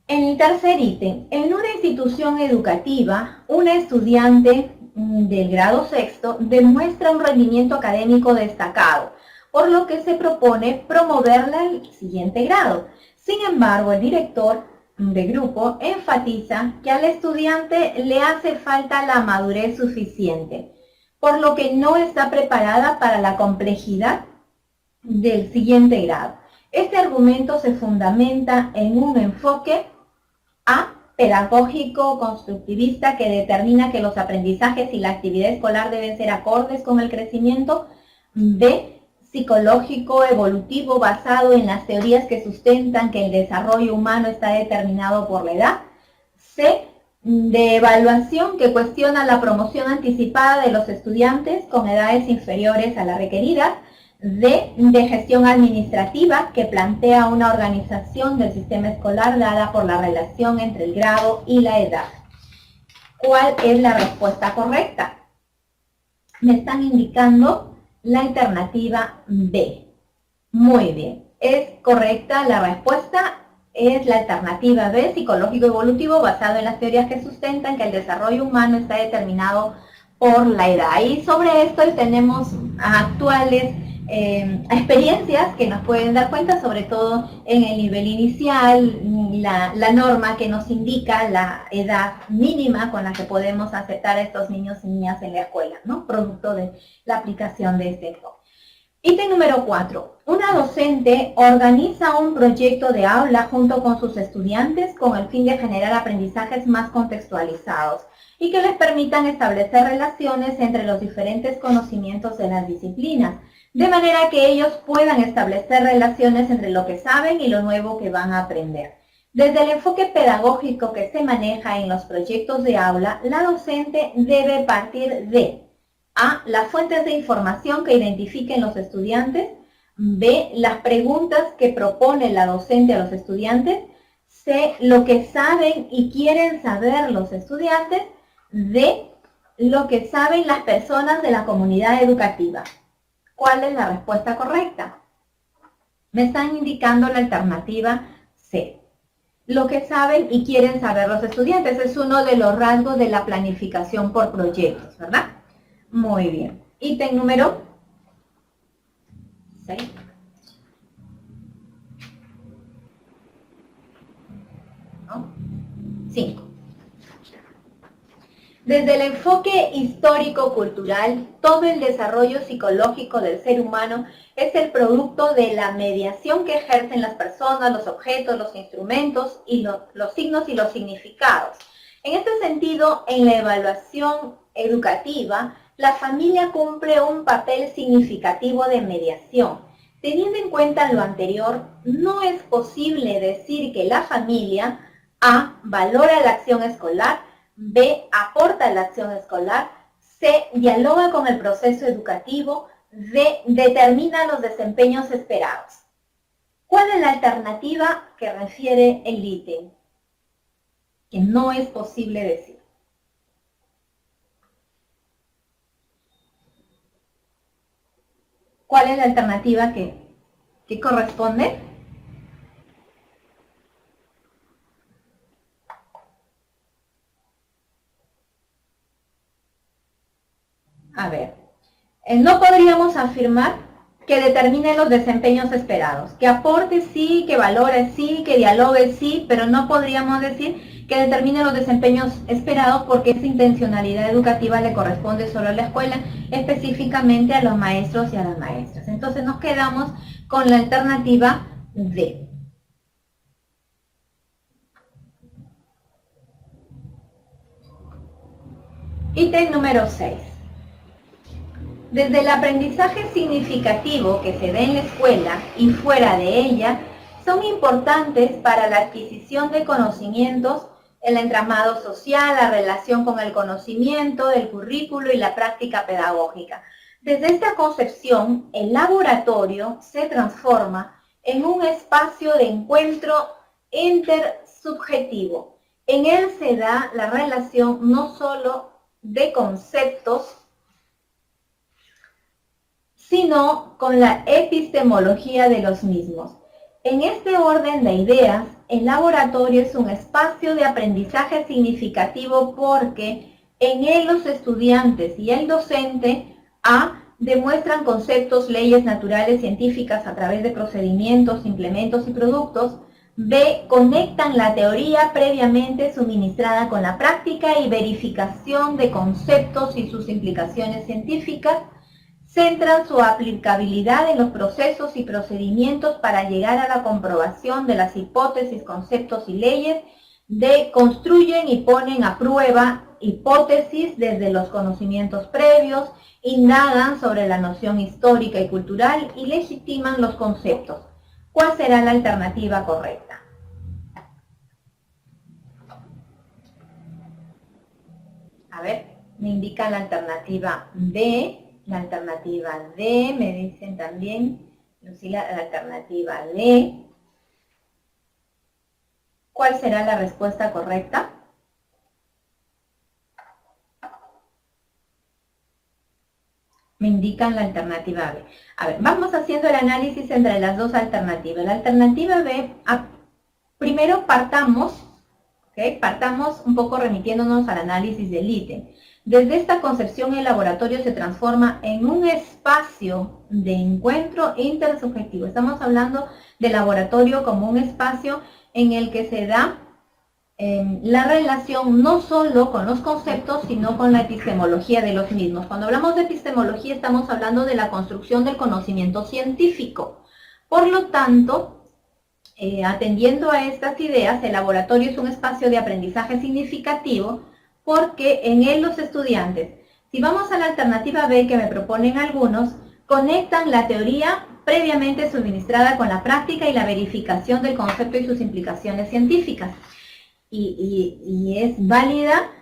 En el tercer ítem, en una institución educativa, una estudiante del grado sexto demuestra un rendimiento académico destacado, por lo que se propone promoverla al siguiente grado. Sin embargo, el director de grupo enfatiza que al estudiante le hace falta la madurez suficiente, por lo que no está preparada para la complejidad del siguiente grado. Este argumento se fundamenta en un enfoque A, pedagógico constructivista, que determina que los aprendizajes y la actividad escolar deben ser acordes con el crecimiento. B, psicológico evolutivo, basado en las teorías que sustentan que el desarrollo humano está determinado por la edad. C, de evaluación, que cuestiona la promoción anticipada de los estudiantes con edades inferiores a las requeridas. D, de gestión administrativa, que plantea una organización del sistema escolar dada por la relación entre el grado y la edad. ¿Cuál es la respuesta correcta? Me están indicando la alternativa B. Muy bien, es correcta la respuesta. Es la alternativa B, psicológico evolutivo, basado en las teorías que sustentan que el desarrollo humano está determinado por la edad. Y sobre esto tenemos actuales experiencias que nos pueden dar cuenta, sobre todo en el nivel inicial, la norma que nos indica la edad mínima con la que podemos aceptar a estos niños y niñas en la escuela, ¿no? Producto de la aplicación de este enfoque. Ítem número 4. Una docente organiza un proyecto de aula junto con sus estudiantes con el fin de generar aprendizajes más contextualizados y que les permitan establecer relaciones entre los diferentes conocimientos de las disciplinas, de manera que ellos puedan establecer relaciones entre lo que saben y lo nuevo que van a aprender. Desde el enfoque pedagógico que se maneja en los proyectos de aula, la docente debe partir de A, las fuentes de información que identifiquen los estudiantes. B, las preguntas que propone la docente a los estudiantes. C, lo que saben y quieren saber los estudiantes. D, lo que saben las personas de la comunidad educativa. ¿Cuál es la respuesta correcta? Me están indicando la alternativa C. Lo que saben y quieren saber los estudiantes es uno de los rasgos de la planificación por proyectos, ¿verdad? Muy bien. Ítem número 6. ¿No? 5. Desde el enfoque histórico-cultural, todo el desarrollo psicológico del ser humano es el producto de la mediación que ejercen las personas, los objetos, los instrumentos, y los signos y los significados. En este sentido, en la evaluación educativa, la familia cumple un papel significativo de mediación. Teniendo en cuenta lo anterior, no es posible decir que la familia A, valora la acción escolar, B, aporta la acción escolar, C, dialoga con el proceso educativo, D, determina los desempeños esperados. ¿Cuál es la alternativa que refiere el ítem? Que no es posible decir. ¿Cuál es la alternativa que corresponde? A ver, no podríamos afirmar que determine los desempeños esperados. Que aporte sí, que valore sí, que dialogue sí, pero no podríamos decir que determine los desempeños esperados porque esa intencionalidad educativa le corresponde solo a la escuela, específicamente a los maestros y a las maestras. Entonces nos quedamos con la alternativa D. Ítem número 6. Desde el aprendizaje significativo que se da en la escuela y fuera de ella, son importantes para la adquisición de conocimientos, el entramado social, la relación con el conocimiento, el currículo y la práctica pedagógica. Desde esta concepción, el laboratorio se transforma en un espacio de encuentro intersubjetivo. En él se da la relación no solo de conceptos, sino con la epistemología de los mismos. En este orden de ideas, el laboratorio es un espacio de aprendizaje significativo porque en él los estudiantes y el docente A demuestran conceptos, leyes naturales, científicas a través de procedimientos, implementos y productos. B, conectan la teoría previamente suministrada con la práctica y verificación de conceptos y sus implicaciones científicas. Centran su aplicabilidad en los procesos y procedimientos para llegar a la comprobación de las hipótesis, conceptos y leyes. D, construyen y ponen a prueba hipótesis desde los conocimientos previos, indagan sobre la noción histórica y cultural y legitiman los conceptos. ¿Cuál será la alternativa correcta? A ver, me indica la alternativa B. La alternativa D, me dicen también, Lucila, la alternativa D. ¿Cuál será la respuesta correcta? Me indican la alternativa B. A ver, vamos haciendo el análisis entre las dos alternativas. La alternativa B, primero partamos un poco remitiéndonos al análisis del ítem. Desde esta concepción, el laboratorio se transforma en un espacio de encuentro intersubjetivo. Estamos hablando del laboratorio como un espacio en el que se da la relación no solo con los conceptos, sino con la epistemología de los mismos. Cuando hablamos de epistemología, estamos hablando de la construcción del conocimiento científico. Por lo tanto, atendiendo a estas ideas, el laboratorio es un espacio de aprendizaje significativo porque en él los estudiantes, si vamos a la alternativa B que me proponen algunos, conectan la teoría previamente suministrada con la práctica y la verificación del concepto y sus implicaciones científicas. Y es válida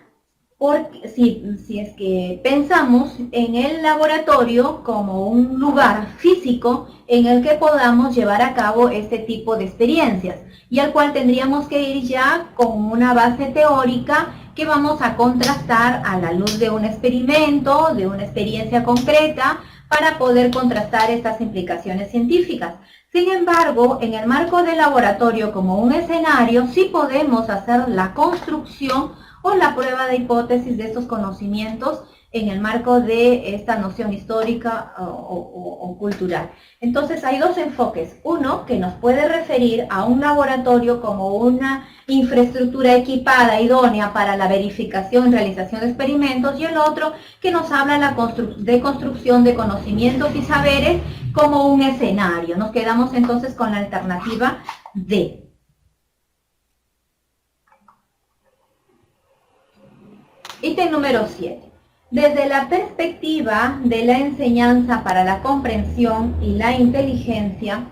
Porque si es que pensamos en el laboratorio como un lugar físico en el que podamos llevar a cabo este tipo de experiencias y al cual tendríamos que ir ya con una base teórica que vamos a contrastar a la luz de un experimento, de una experiencia concreta, para poder contrastar estas implicaciones científicas. Sin embargo, en el marco del laboratorio como un escenario, sí podemos hacer la construcción o la prueba de hipótesis de estos conocimientos en el marco de esta noción histórica o cultural. Entonces hay dos enfoques. Uno que nos puede referir a un laboratorio como una infraestructura equipada, idónea para la verificación y realización de experimentos, y el otro que nos habla de construcción de conocimientos y saberes como un escenario. Nos quedamos entonces con la alternativa D. Ítem número 7. Desde la perspectiva de la enseñanza para la comprensión y la inteligencia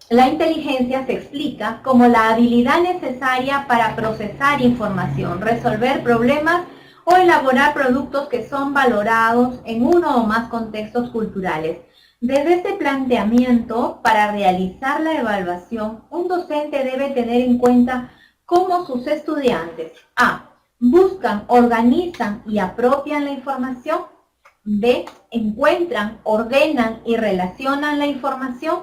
se explica como la habilidad necesaria para procesar información, resolver problemas o elaborar productos que son valorados en uno o más contextos culturales. Desde este planteamiento, para realizar la evaluación, un docente debe tener en cuenta cómo sus estudiantes a. Buscan, organizan y apropian la información. B. Encuentran, ordenan y relacionan la información.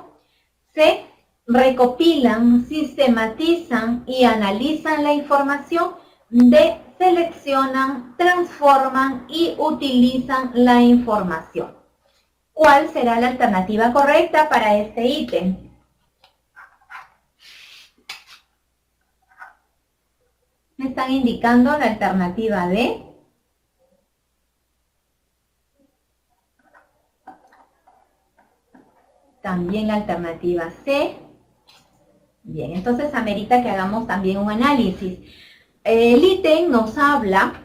C. Recopilan, sistematizan y analizan la información. D. Seleccionan, transforman y utilizan la información. ¿Cuál será la alternativa correcta para este ítem? Me están indicando la alternativa D. También la alternativa C. Bien, entonces amerita que hagamos también un análisis. El ítem nos habla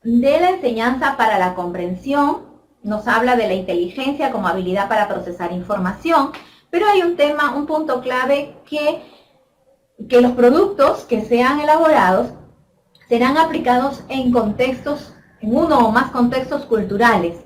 de la enseñanza para la comprensión, nos habla de la inteligencia como habilidad para procesar información, pero hay un punto clave que los productos que sean elaborados serán aplicados en uno o más contextos culturales.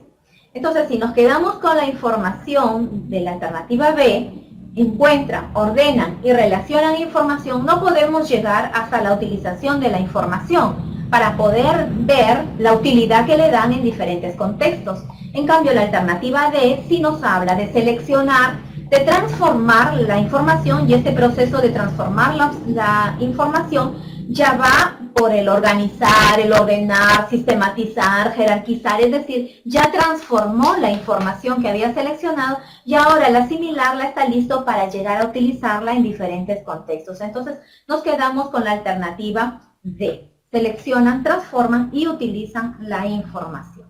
Entonces, si nos quedamos con la información de la alternativa B, encuentran, ordenan y relacionan información, no podemos llegar hasta la utilización de la información para poder ver la utilidad que le dan en diferentes contextos. En cambio, la alternativa D sí nos habla de seleccionar, de transformar la información, y este proceso de transformar la información ya va por el organizar, el ordenar, sistematizar, jerarquizar, es decir, ya transformó la información que había seleccionado y ahora al asimilarla está listo para llegar a utilizarla en diferentes contextos. Entonces, nos quedamos con la alternativa D. Seleccionan, transforman y utilizan la información.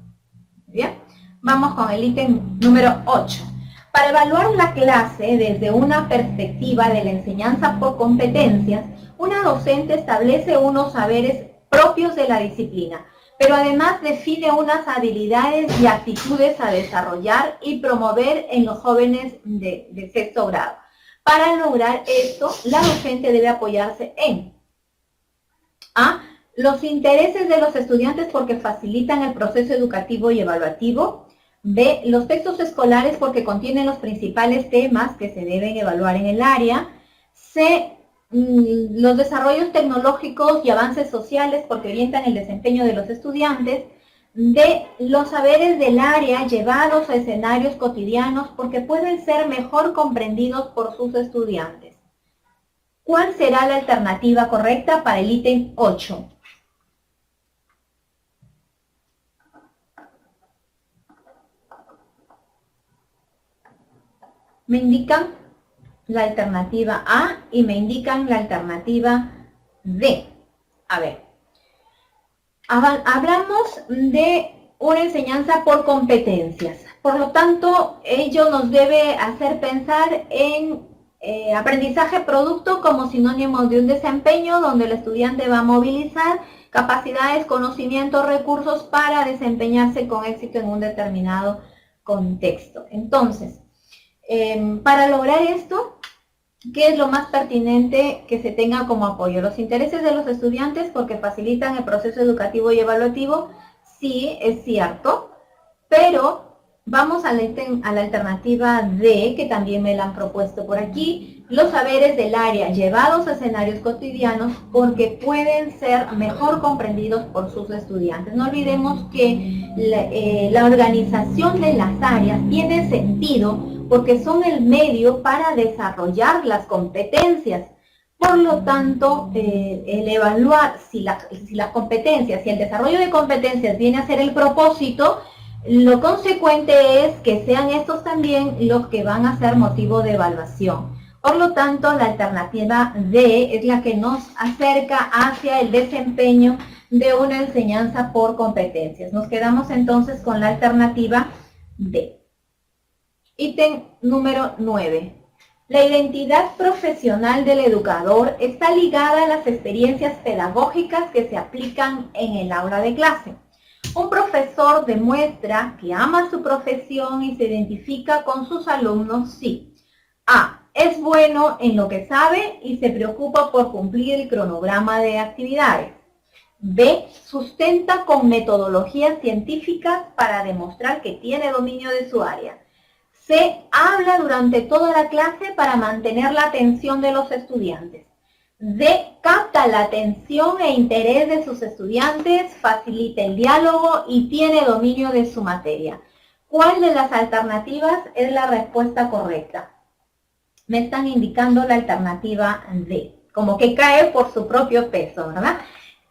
Bien, vamos con el ítem número 8. Para evaluar la clase desde una perspectiva de la enseñanza por competencias, una docente establece unos saberes propios de la disciplina, pero además define unas habilidades y actitudes a desarrollar y promover en los jóvenes de sexto grado. Para lograr esto, la docente debe apoyarse en A. Los intereses de los estudiantes porque facilitan el proceso educativo y evaluativo. B. Los textos escolares porque contienen los principales temas que se deben evaluar en el área. C. Los desarrollos tecnológicos y avances sociales porque orientan el desempeño de los estudiantes. D. Los saberes del área llevados a escenarios cotidianos porque pueden ser mejor comprendidos por sus estudiantes. ¿Cuál será la alternativa correcta para el ítem 8? Me indican la alternativa A y me indican la alternativa D. A ver, hablamos de una enseñanza por competencias. Por lo tanto, ello nos debe hacer pensar en aprendizaje producto como sinónimo de un desempeño donde el estudiante va a movilizar capacidades, conocimientos, recursos para desempeñarse con éxito en un determinado contexto. Entonces, para lograr esto, ¿qué es lo más pertinente que se tenga como apoyo? Los intereses de los estudiantes porque facilitan el proceso educativo y evaluativo, sí, es cierto, pero vamos a la alternativa D, que también me la han propuesto por aquí, los saberes del área llevados a escenarios cotidianos porque pueden ser mejor comprendidos por sus estudiantes. No olvidemos que la organización de las áreas tiene sentido porque son el medio para desarrollar las competencias. Por lo tanto, el evaluar si las competencias, si el desarrollo de competencias viene a ser el propósito, lo consecuente es que sean estos también los que van a ser motivo de evaluación. Por lo tanto, la alternativa D es la que nos acerca hacia el desempeño de una enseñanza por competencias. Nos quedamos entonces con la alternativa D. Ítem número 9. La identidad profesional del educador está ligada a las experiencias pedagógicas que se aplican en el aula de clase. Un profesor demuestra que ama su profesión y se identifica con sus alumnos si A. Es bueno en lo que sabe y se preocupa por cumplir el cronograma de actividades. B. Sustenta con metodologías científicas para demostrar que tiene dominio de su área. C. Habla durante toda la clase para mantener la atención de los estudiantes. D. Capta la atención e interés de sus estudiantes, facilita el diálogo y tiene dominio de su materia. ¿Cuál de las alternativas es la respuesta correcta? Me están indicando la alternativa D, como que cae por su propio peso, ¿verdad?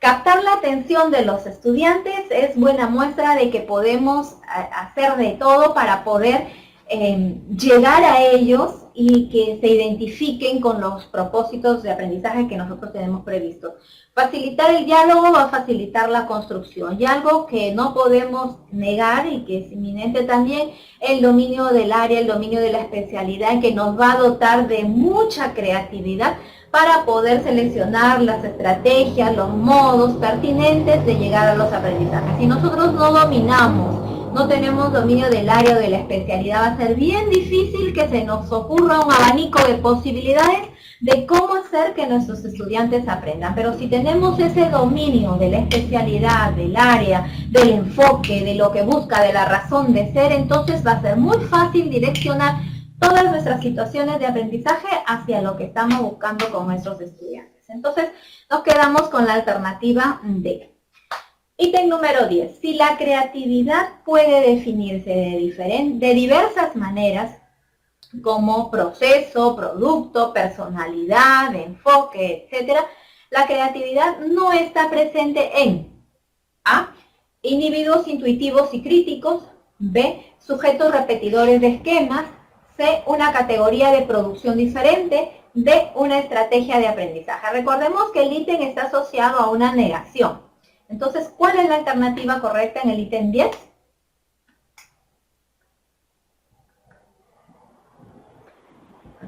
Captar la atención de los estudiantes es buena muestra de que podemos hacer de todo para poder llegar a ellos y que se identifiquen con los propósitos de aprendizaje que nosotros tenemos previstos. Facilitar el diálogo va a facilitar la construcción. Y algo que no podemos negar y que es inminente también, el dominio del área, el dominio de la especialidad, que nos va a dotar de mucha creatividad para poder seleccionar las estrategias, los modos pertinentes de llegar a los aprendizajes. Si nosotros no dominamos, no tenemos dominio del área o de la especialidad, va a ser bien difícil que se nos ocurra un abanico de posibilidades de cómo hacer que nuestros estudiantes aprendan. Pero si tenemos ese dominio de la especialidad, del área, del enfoque, de lo que busca, de la razón de ser, entonces va a ser muy fácil direccionar todas nuestras situaciones de aprendizaje hacia lo que estamos buscando con nuestros estudiantes. Entonces, nos quedamos con la alternativa D. Ítem número 10. Si la creatividad puede definirse de diversas maneras, como proceso, producto, personalidad, enfoque, etc., la creatividad no está presente en A. Individuos intuitivos y críticos. B. Sujetos repetidores de esquemas. C. Una categoría de producción diferente. D. Una estrategia de aprendizaje. Recordemos que el ítem está asociado a una negación. Entonces, ¿cuál es la alternativa correcta en el ítem 10?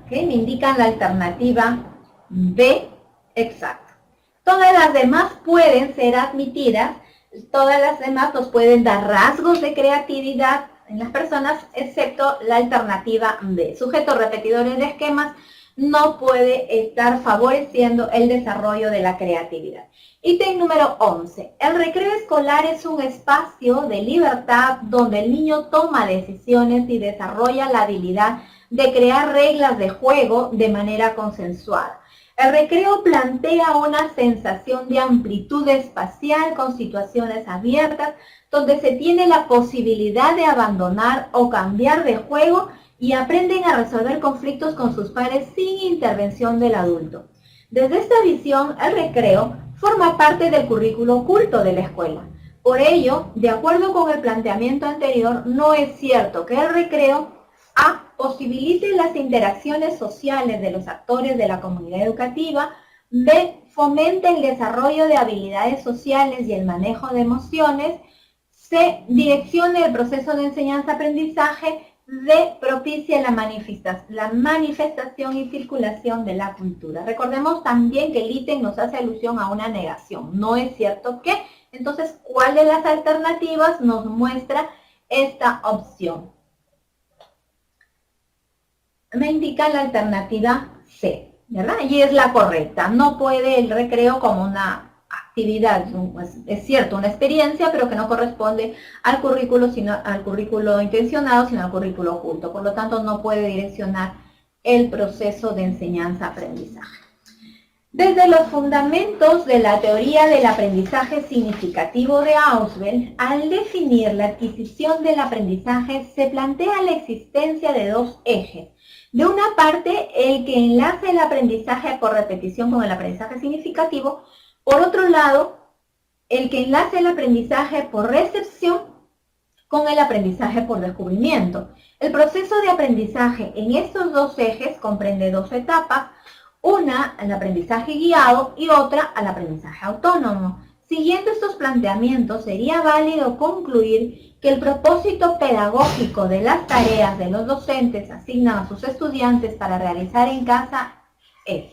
Okay, me indican la alternativa B, exacto. Todas las demás pueden ser admitidas, todas las demás nos pueden dar rasgos de creatividad en las personas, excepto la alternativa B. Sujetos repetidores de esquemas no puede estar favoreciendo el desarrollo de la creatividad. Ítem número 11. El recreo escolar es un espacio de libertad donde el niño toma decisiones y desarrolla la habilidad de crear reglas de juego de manera consensuada. El recreo plantea una sensación de amplitud espacial con situaciones abiertas donde se tiene la posibilidad de abandonar o cambiar de juego y aprenden a resolver conflictos con sus pares sin intervención del adulto. Desde esta visión, el recreo forma parte del currículo oculto de la escuela. Por ello, de acuerdo con el planteamiento anterior, no es cierto que el recreo A. Posibilite las interacciones sociales de los actores de la comunidad educativa. B. Fomente el desarrollo de habilidades sociales y el manejo de emociones. C. Direccione el proceso de enseñanza-aprendizaje. D. Propicia la manifestación y circulación de la cultura. Recordemos también que el ítem nos hace alusión a una negación. No es cierto que. Entonces, ¿cuál de las alternativas nos muestra esta opción? Me indica la alternativa C, ¿verdad? Y es la correcta. No puede el recreo como una actividad actividad, es cierto, una experiencia, pero que no corresponde al currículo, sino al currículo intencionado, sino al currículo oculto. Por lo tanto, no puede direccionar el proceso de enseñanza-aprendizaje. Desde los fundamentos de la teoría del aprendizaje significativo de Ausubel, al definir la adquisición del aprendizaje, se plantea la existencia de dos ejes. De una parte, el que enlace el aprendizaje por repetición con el aprendizaje significativo. Por otro lado, el que enlace el aprendizaje por recepción con el aprendizaje por descubrimiento. El proceso de aprendizaje en estos dos ejes comprende dos etapas. Una al aprendizaje guiado y otra al aprendizaje autónomo. Siguiendo estos planteamientos, sería válido concluir que el propósito pedagógico de las tareas de los docentes asignan a sus estudiantes para realizar en casa es: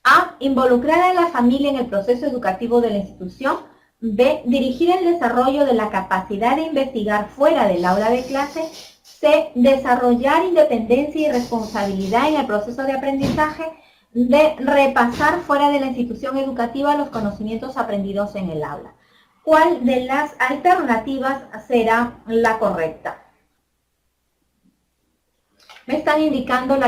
A. Involucrar a la familia en el proceso educativo de la institución. B. Dirigir el desarrollo de la capacidad de investigar fuera del aula de clase. C. Desarrollar independencia y responsabilidad en el proceso de aprendizaje. De repasar fuera de la institución educativa los conocimientos aprendidos en el aula. ¿Cuál de las alternativas será la correcta? Me están indicando la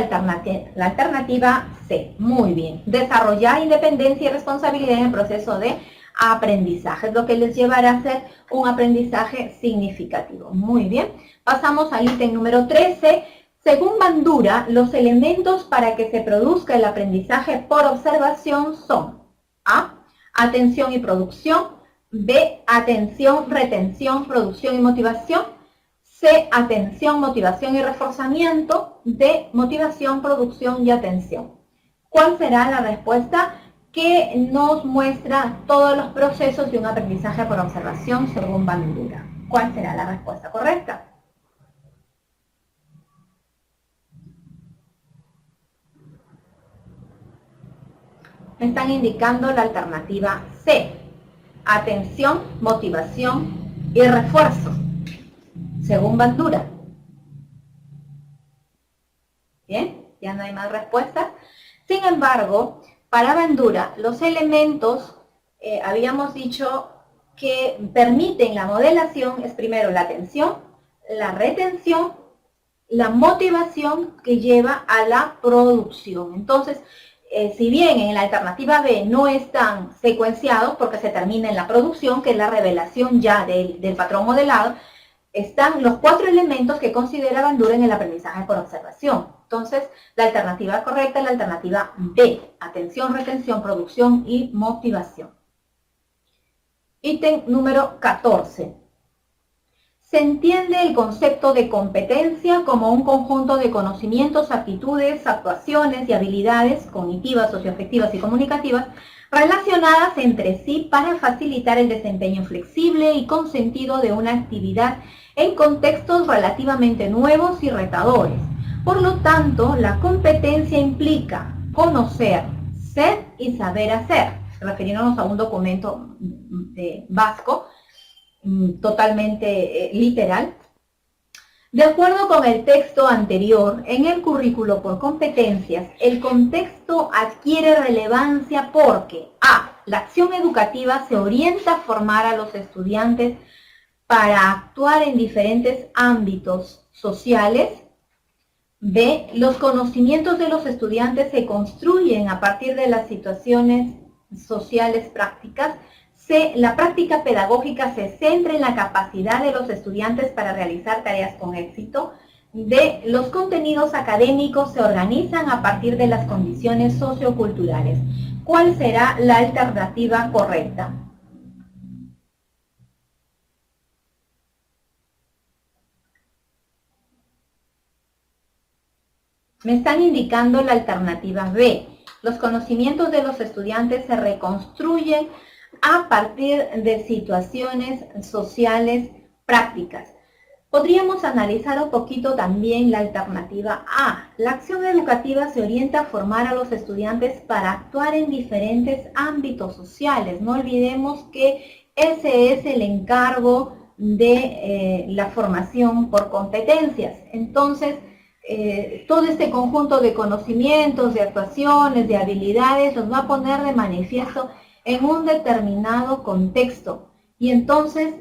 alternativa C. Muy bien. Desarrollar independencia y responsabilidad en el proceso de aprendizaje, es lo que les llevará a hacer un aprendizaje significativo. Muy bien. Pasamos al ítem número 13. Según Bandura, los elementos para que se produzca el aprendizaje por observación son: A. Atención y producción. B. Atención, retención, producción y motivación. C. Atención, motivación y reforzamiento. D. Motivación, producción y atención. ¿Cuál será la respuesta que nos muestra todos los procesos de un aprendizaje por observación según Bandura? ¿Cuál será la respuesta correcta? Me están indicando la alternativa C. Atención, motivación y refuerzo, según Bandura. Bien, ya no hay más respuestas. Sin embargo, para Bandura, los elementos, habíamos dicho que permiten la modelación, es primero la atención, la retención, la motivación que lleva a la producción. Entonces, si bien en la alternativa B no están secuenciados porque se termina en la producción, que es la revelación ya del patrón modelado, están los 4 elementos que considera Bandura en el aprendizaje por observación. Entonces, la alternativa correcta es la alternativa B: atención, retención, producción y motivación. Ítem número 14. Se entiende el concepto de competencia como un conjunto de conocimientos, aptitudes, actuaciones y habilidades cognitivas, socioafectivas y comunicativas relacionadas entre sí para facilitar el desempeño flexible y con sentido de una actividad en contextos relativamente nuevos y retadores. Por lo tanto, la competencia implica conocer, ser y saber hacer, refiriéndonos a un documento vasco, totalmente literal. De acuerdo con el texto anterior, en el currículo por competencias, el contexto adquiere relevancia porque: A. La acción educativa se orienta a formar a los estudiantes para actuar en diferentes ámbitos sociales. B. Los conocimientos de los estudiantes se construyen a partir de las situaciones sociales prácticas. C. La práctica pedagógica se centra en la capacidad de los estudiantes para realizar tareas con éxito. D. Los contenidos académicos se organizan a partir de las condiciones socioculturales. ¿Cuál será la alternativa correcta? Me están indicando la alternativa B. Los conocimientos de los estudiantes se reconstruyen a partir de situaciones sociales prácticas. Podríamos analizar un poquito también la alternativa A. La acción educativa se orienta a formar a los estudiantes para actuar en diferentes ámbitos sociales. No olvidemos que ese es el encargo de la formación por competencias. Entonces, todo este conjunto de conocimientos, de actuaciones, de habilidades, nos va a poner de manifiesto en un determinado contexto. Y entonces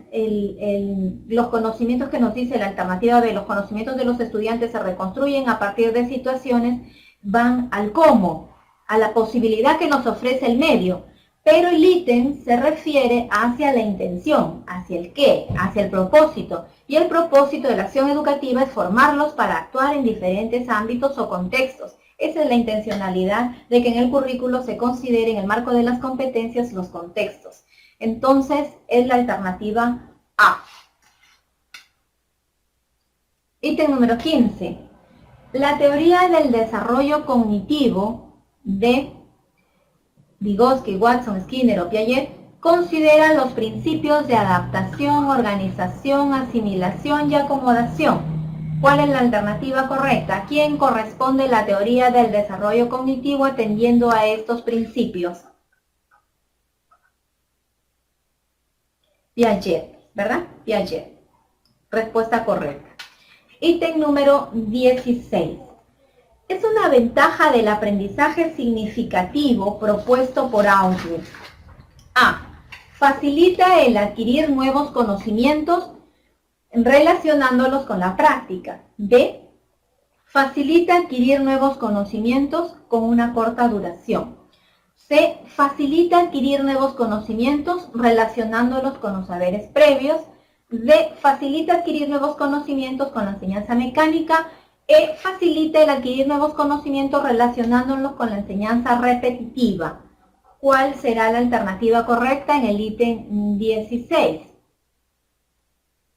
los conocimientos que nos dice la alternativa B, los conocimientos de los estudiantes se reconstruyen a partir de situaciones, van al cómo, a la posibilidad que nos ofrece el medio. Pero el ítem se refiere hacia la intención, hacia el qué, hacia el propósito. Y el propósito de la acción educativa es formarlos para actuar en diferentes ámbitos o contextos. Esa es la intencionalidad de que en el currículo se considere en el marco de las competencias los contextos. Entonces, es la alternativa A. Ítem número 15. La teoría del desarrollo cognitivo de Vygotsky, Watson, Skinner o Piaget considera los principios de adaptación, organización, asimilación y acomodación. ¿Cuál es la alternativa correcta? ¿A quién corresponde la teoría del desarrollo cognitivo atendiendo a estos principios? Piaget, ¿verdad? Piaget. Respuesta correcta. Ítem número 16. Es una ventaja del aprendizaje significativo propuesto por Outwood. A. Facilita el adquirir nuevos conocimientos relacionándolos con la práctica. B. Facilita adquirir nuevos conocimientos con una corta duración. C. Facilita adquirir nuevos conocimientos relacionándolos con los saberes previos. D. Facilita adquirir nuevos conocimientos con la enseñanza mecánica. E. Facilita el adquirir nuevos conocimientos relacionándolos con la enseñanza repetitiva. ¿Cuál será la alternativa correcta en el ítem 16?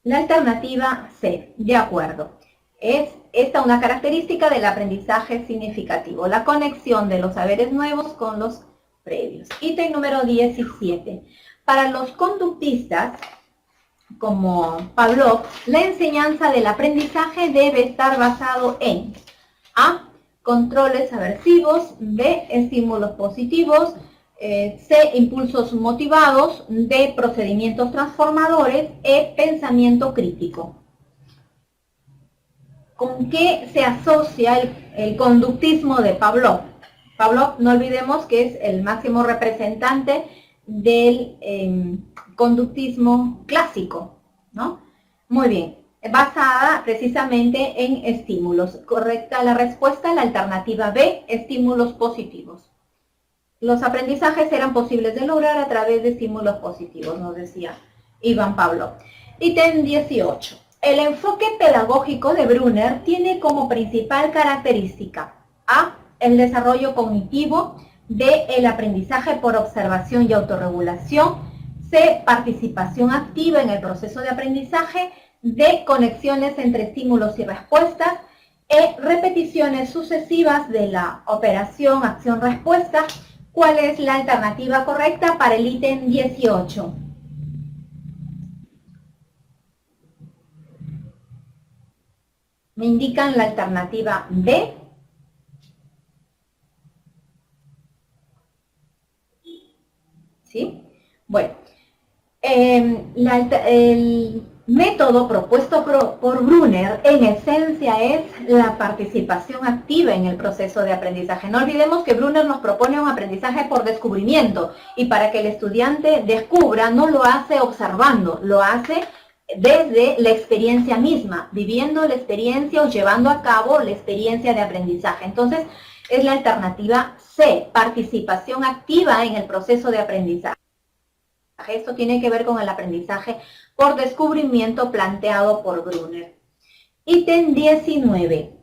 La alternativa C, de acuerdo. Es esta una característica del aprendizaje significativo, la conexión de los saberes nuevos con los previos. Ítem número 17. Para los conductistas, como Pavlov, la enseñanza del aprendizaje debe estar basado en A. Controles aversivos. B. Estímulos positivos. C. Impulsos motivados. D. Procedimientos transformadores. E. Pensamiento crítico. ¿Con qué se asocia el conductismo de Pavlov? Pavlov, no olvidemos que es el máximo representante del conductismo clásico, ¿no? Muy bien, basada precisamente en estímulos. Correcta la respuesta, la alternativa B, estímulos positivos. Los aprendizajes eran posibles de lograr a través de estímulos positivos, nos decía Ivan Pavlov. Ítem 18. El enfoque pedagógico de Brunner tiene como principal característica A. El desarrollo cognitivo. B. El aprendizaje por observación y autorregulación. C. Participación activa en el proceso de aprendizaje. D. Conexiones entre estímulos y respuestas. E. Repeticiones sucesivas de la operación acción-respuesta. ¿Cuál es la alternativa correcta para el ítem 18? Me indican la alternativa B. ¿Sí? Bueno, el método propuesto por Brunner en esencia es la participación activa en el proceso de aprendizaje. No olvidemos que Brunner nos propone un aprendizaje por descubrimiento y para que el estudiante descubra no lo hace observando, lo hace desde la experiencia misma, viviendo la experiencia o llevando a cabo la experiencia de aprendizaje. Entonces, es la alternativa C, participación activa en el proceso de aprendizaje. Esto tiene que ver con el aprendizaje por descubrimiento planteado por Brunner. Ítem 19.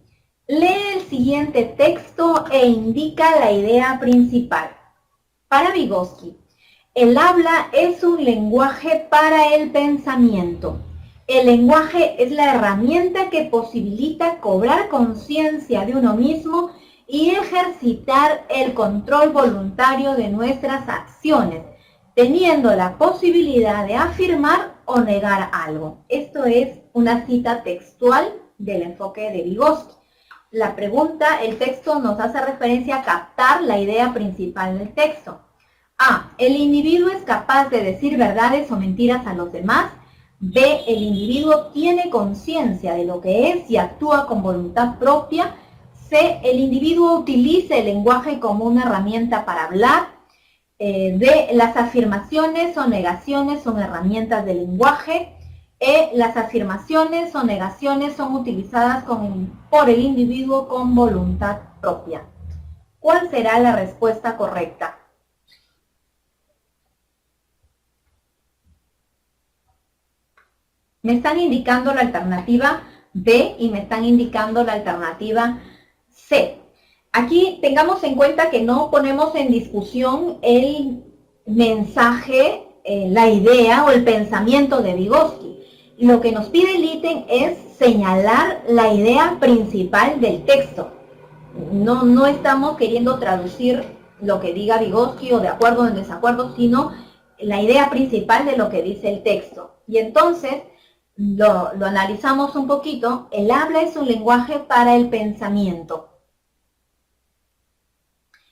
Lee el siguiente texto e indica la idea principal. Para Vygotsky, el habla es un lenguaje para el pensamiento. El lenguaje es la herramienta que posibilita cobrar conciencia de uno mismo y ejercitar el control voluntario de nuestras acciones, teniendo la posibilidad de afirmar o negar algo. Esto es una cita textual del enfoque de Vygotsky. La pregunta, el texto nos hace referencia a captar la idea principal del texto. A. El individuo es capaz de decir verdades o mentiras a los demás. B. El individuo tiene conciencia de lo que es y actúa con voluntad propia. C. El individuo utiliza el lenguaje como una herramienta para hablar. D, las afirmaciones o negaciones son herramientas del lenguaje. E, las afirmaciones o negaciones son utilizadas por el individuo con voluntad propia. ¿Cuál será la respuesta correcta? Me están indicando la alternativa B y me están indicando la alternativa C. Aquí tengamos en cuenta que no ponemos en discusión el mensaje, la idea o el pensamiento de Vygotsky. Lo que nos pide el ítem es señalar la idea principal del texto. No estamos queriendo traducir lo que diga Vygotsky o de acuerdo o en desacuerdo, sino la idea principal de lo que dice el texto. Y entonces lo analizamos un poquito. El habla es un lenguaje para el pensamiento.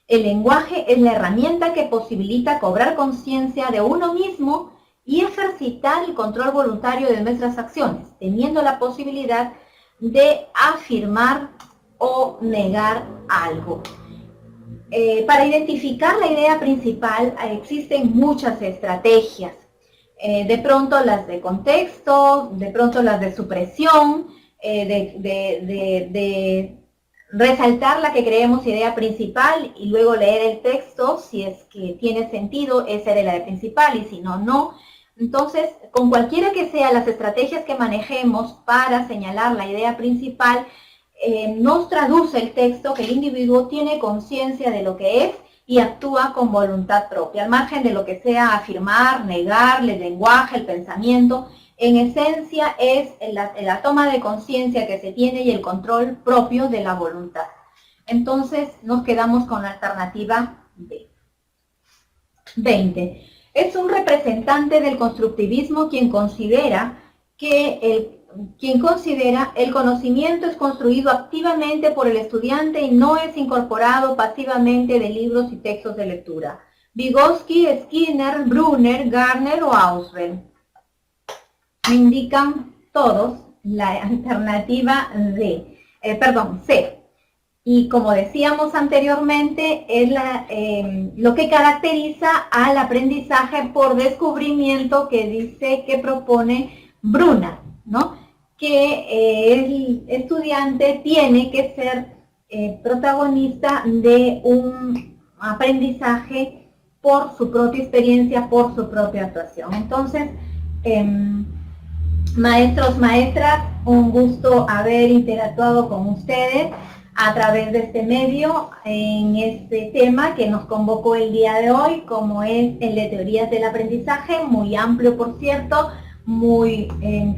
El lenguaje es la herramienta que posibilita cobrar conciencia de uno mismo y ejercitar el control voluntario de nuestras acciones, teniendo la posibilidad de afirmar o negar algo. Para identificar la idea principal existen muchas estrategias. De pronto las de contexto, de pronto las de supresión, de resaltar la que creemos idea principal y luego leer el texto, si es que tiene sentido, esa era la principal y si no, no. Entonces, con cualquiera que sean las estrategias que manejemos para señalar la idea principal, nos traduce el texto que el individuo tiene conciencia de lo que es y actúa con voluntad propia, al margen de lo que sea afirmar, negar, el lenguaje, el pensamiento. En esencia es la toma de conciencia que se tiene y el control propio de la voluntad. Entonces nos quedamos con la alternativa B. 20. Es un representante del constructivismo quien considera el conocimiento es construido activamente por el estudiante y no es incorporado pasivamente de libros y textos de lectura. Vygotsky, Skinner, Brunner, Gardner o Ausubel. Me indican todos la alternativa C. Y como decíamos anteriormente, es lo que caracteriza al aprendizaje por descubrimiento que propone Brunner, ¿no? Que el estudiante tiene que ser protagonista de un aprendizaje por su propia experiencia, por su propia actuación. Entonces, maestros, maestras, un gusto haber interactuado con ustedes a través de este medio en este tema que nos convocó el día de hoy, como es el de teorías del aprendizaje, muy amplio por cierto, muy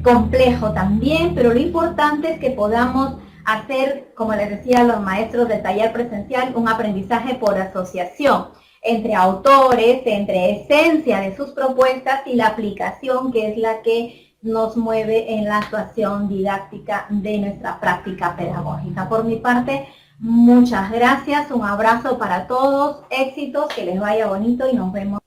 complejo también, pero lo importante es que podamos hacer, como les decía a los maestros del taller presencial, un aprendizaje por asociación entre autores, entre esencia de sus propuestas y la aplicación que es la que nos mueve en la actuación didáctica de nuestra práctica pedagógica. Por mi parte, muchas gracias, un abrazo para todos, éxitos, que les vaya bonito y nos vemos.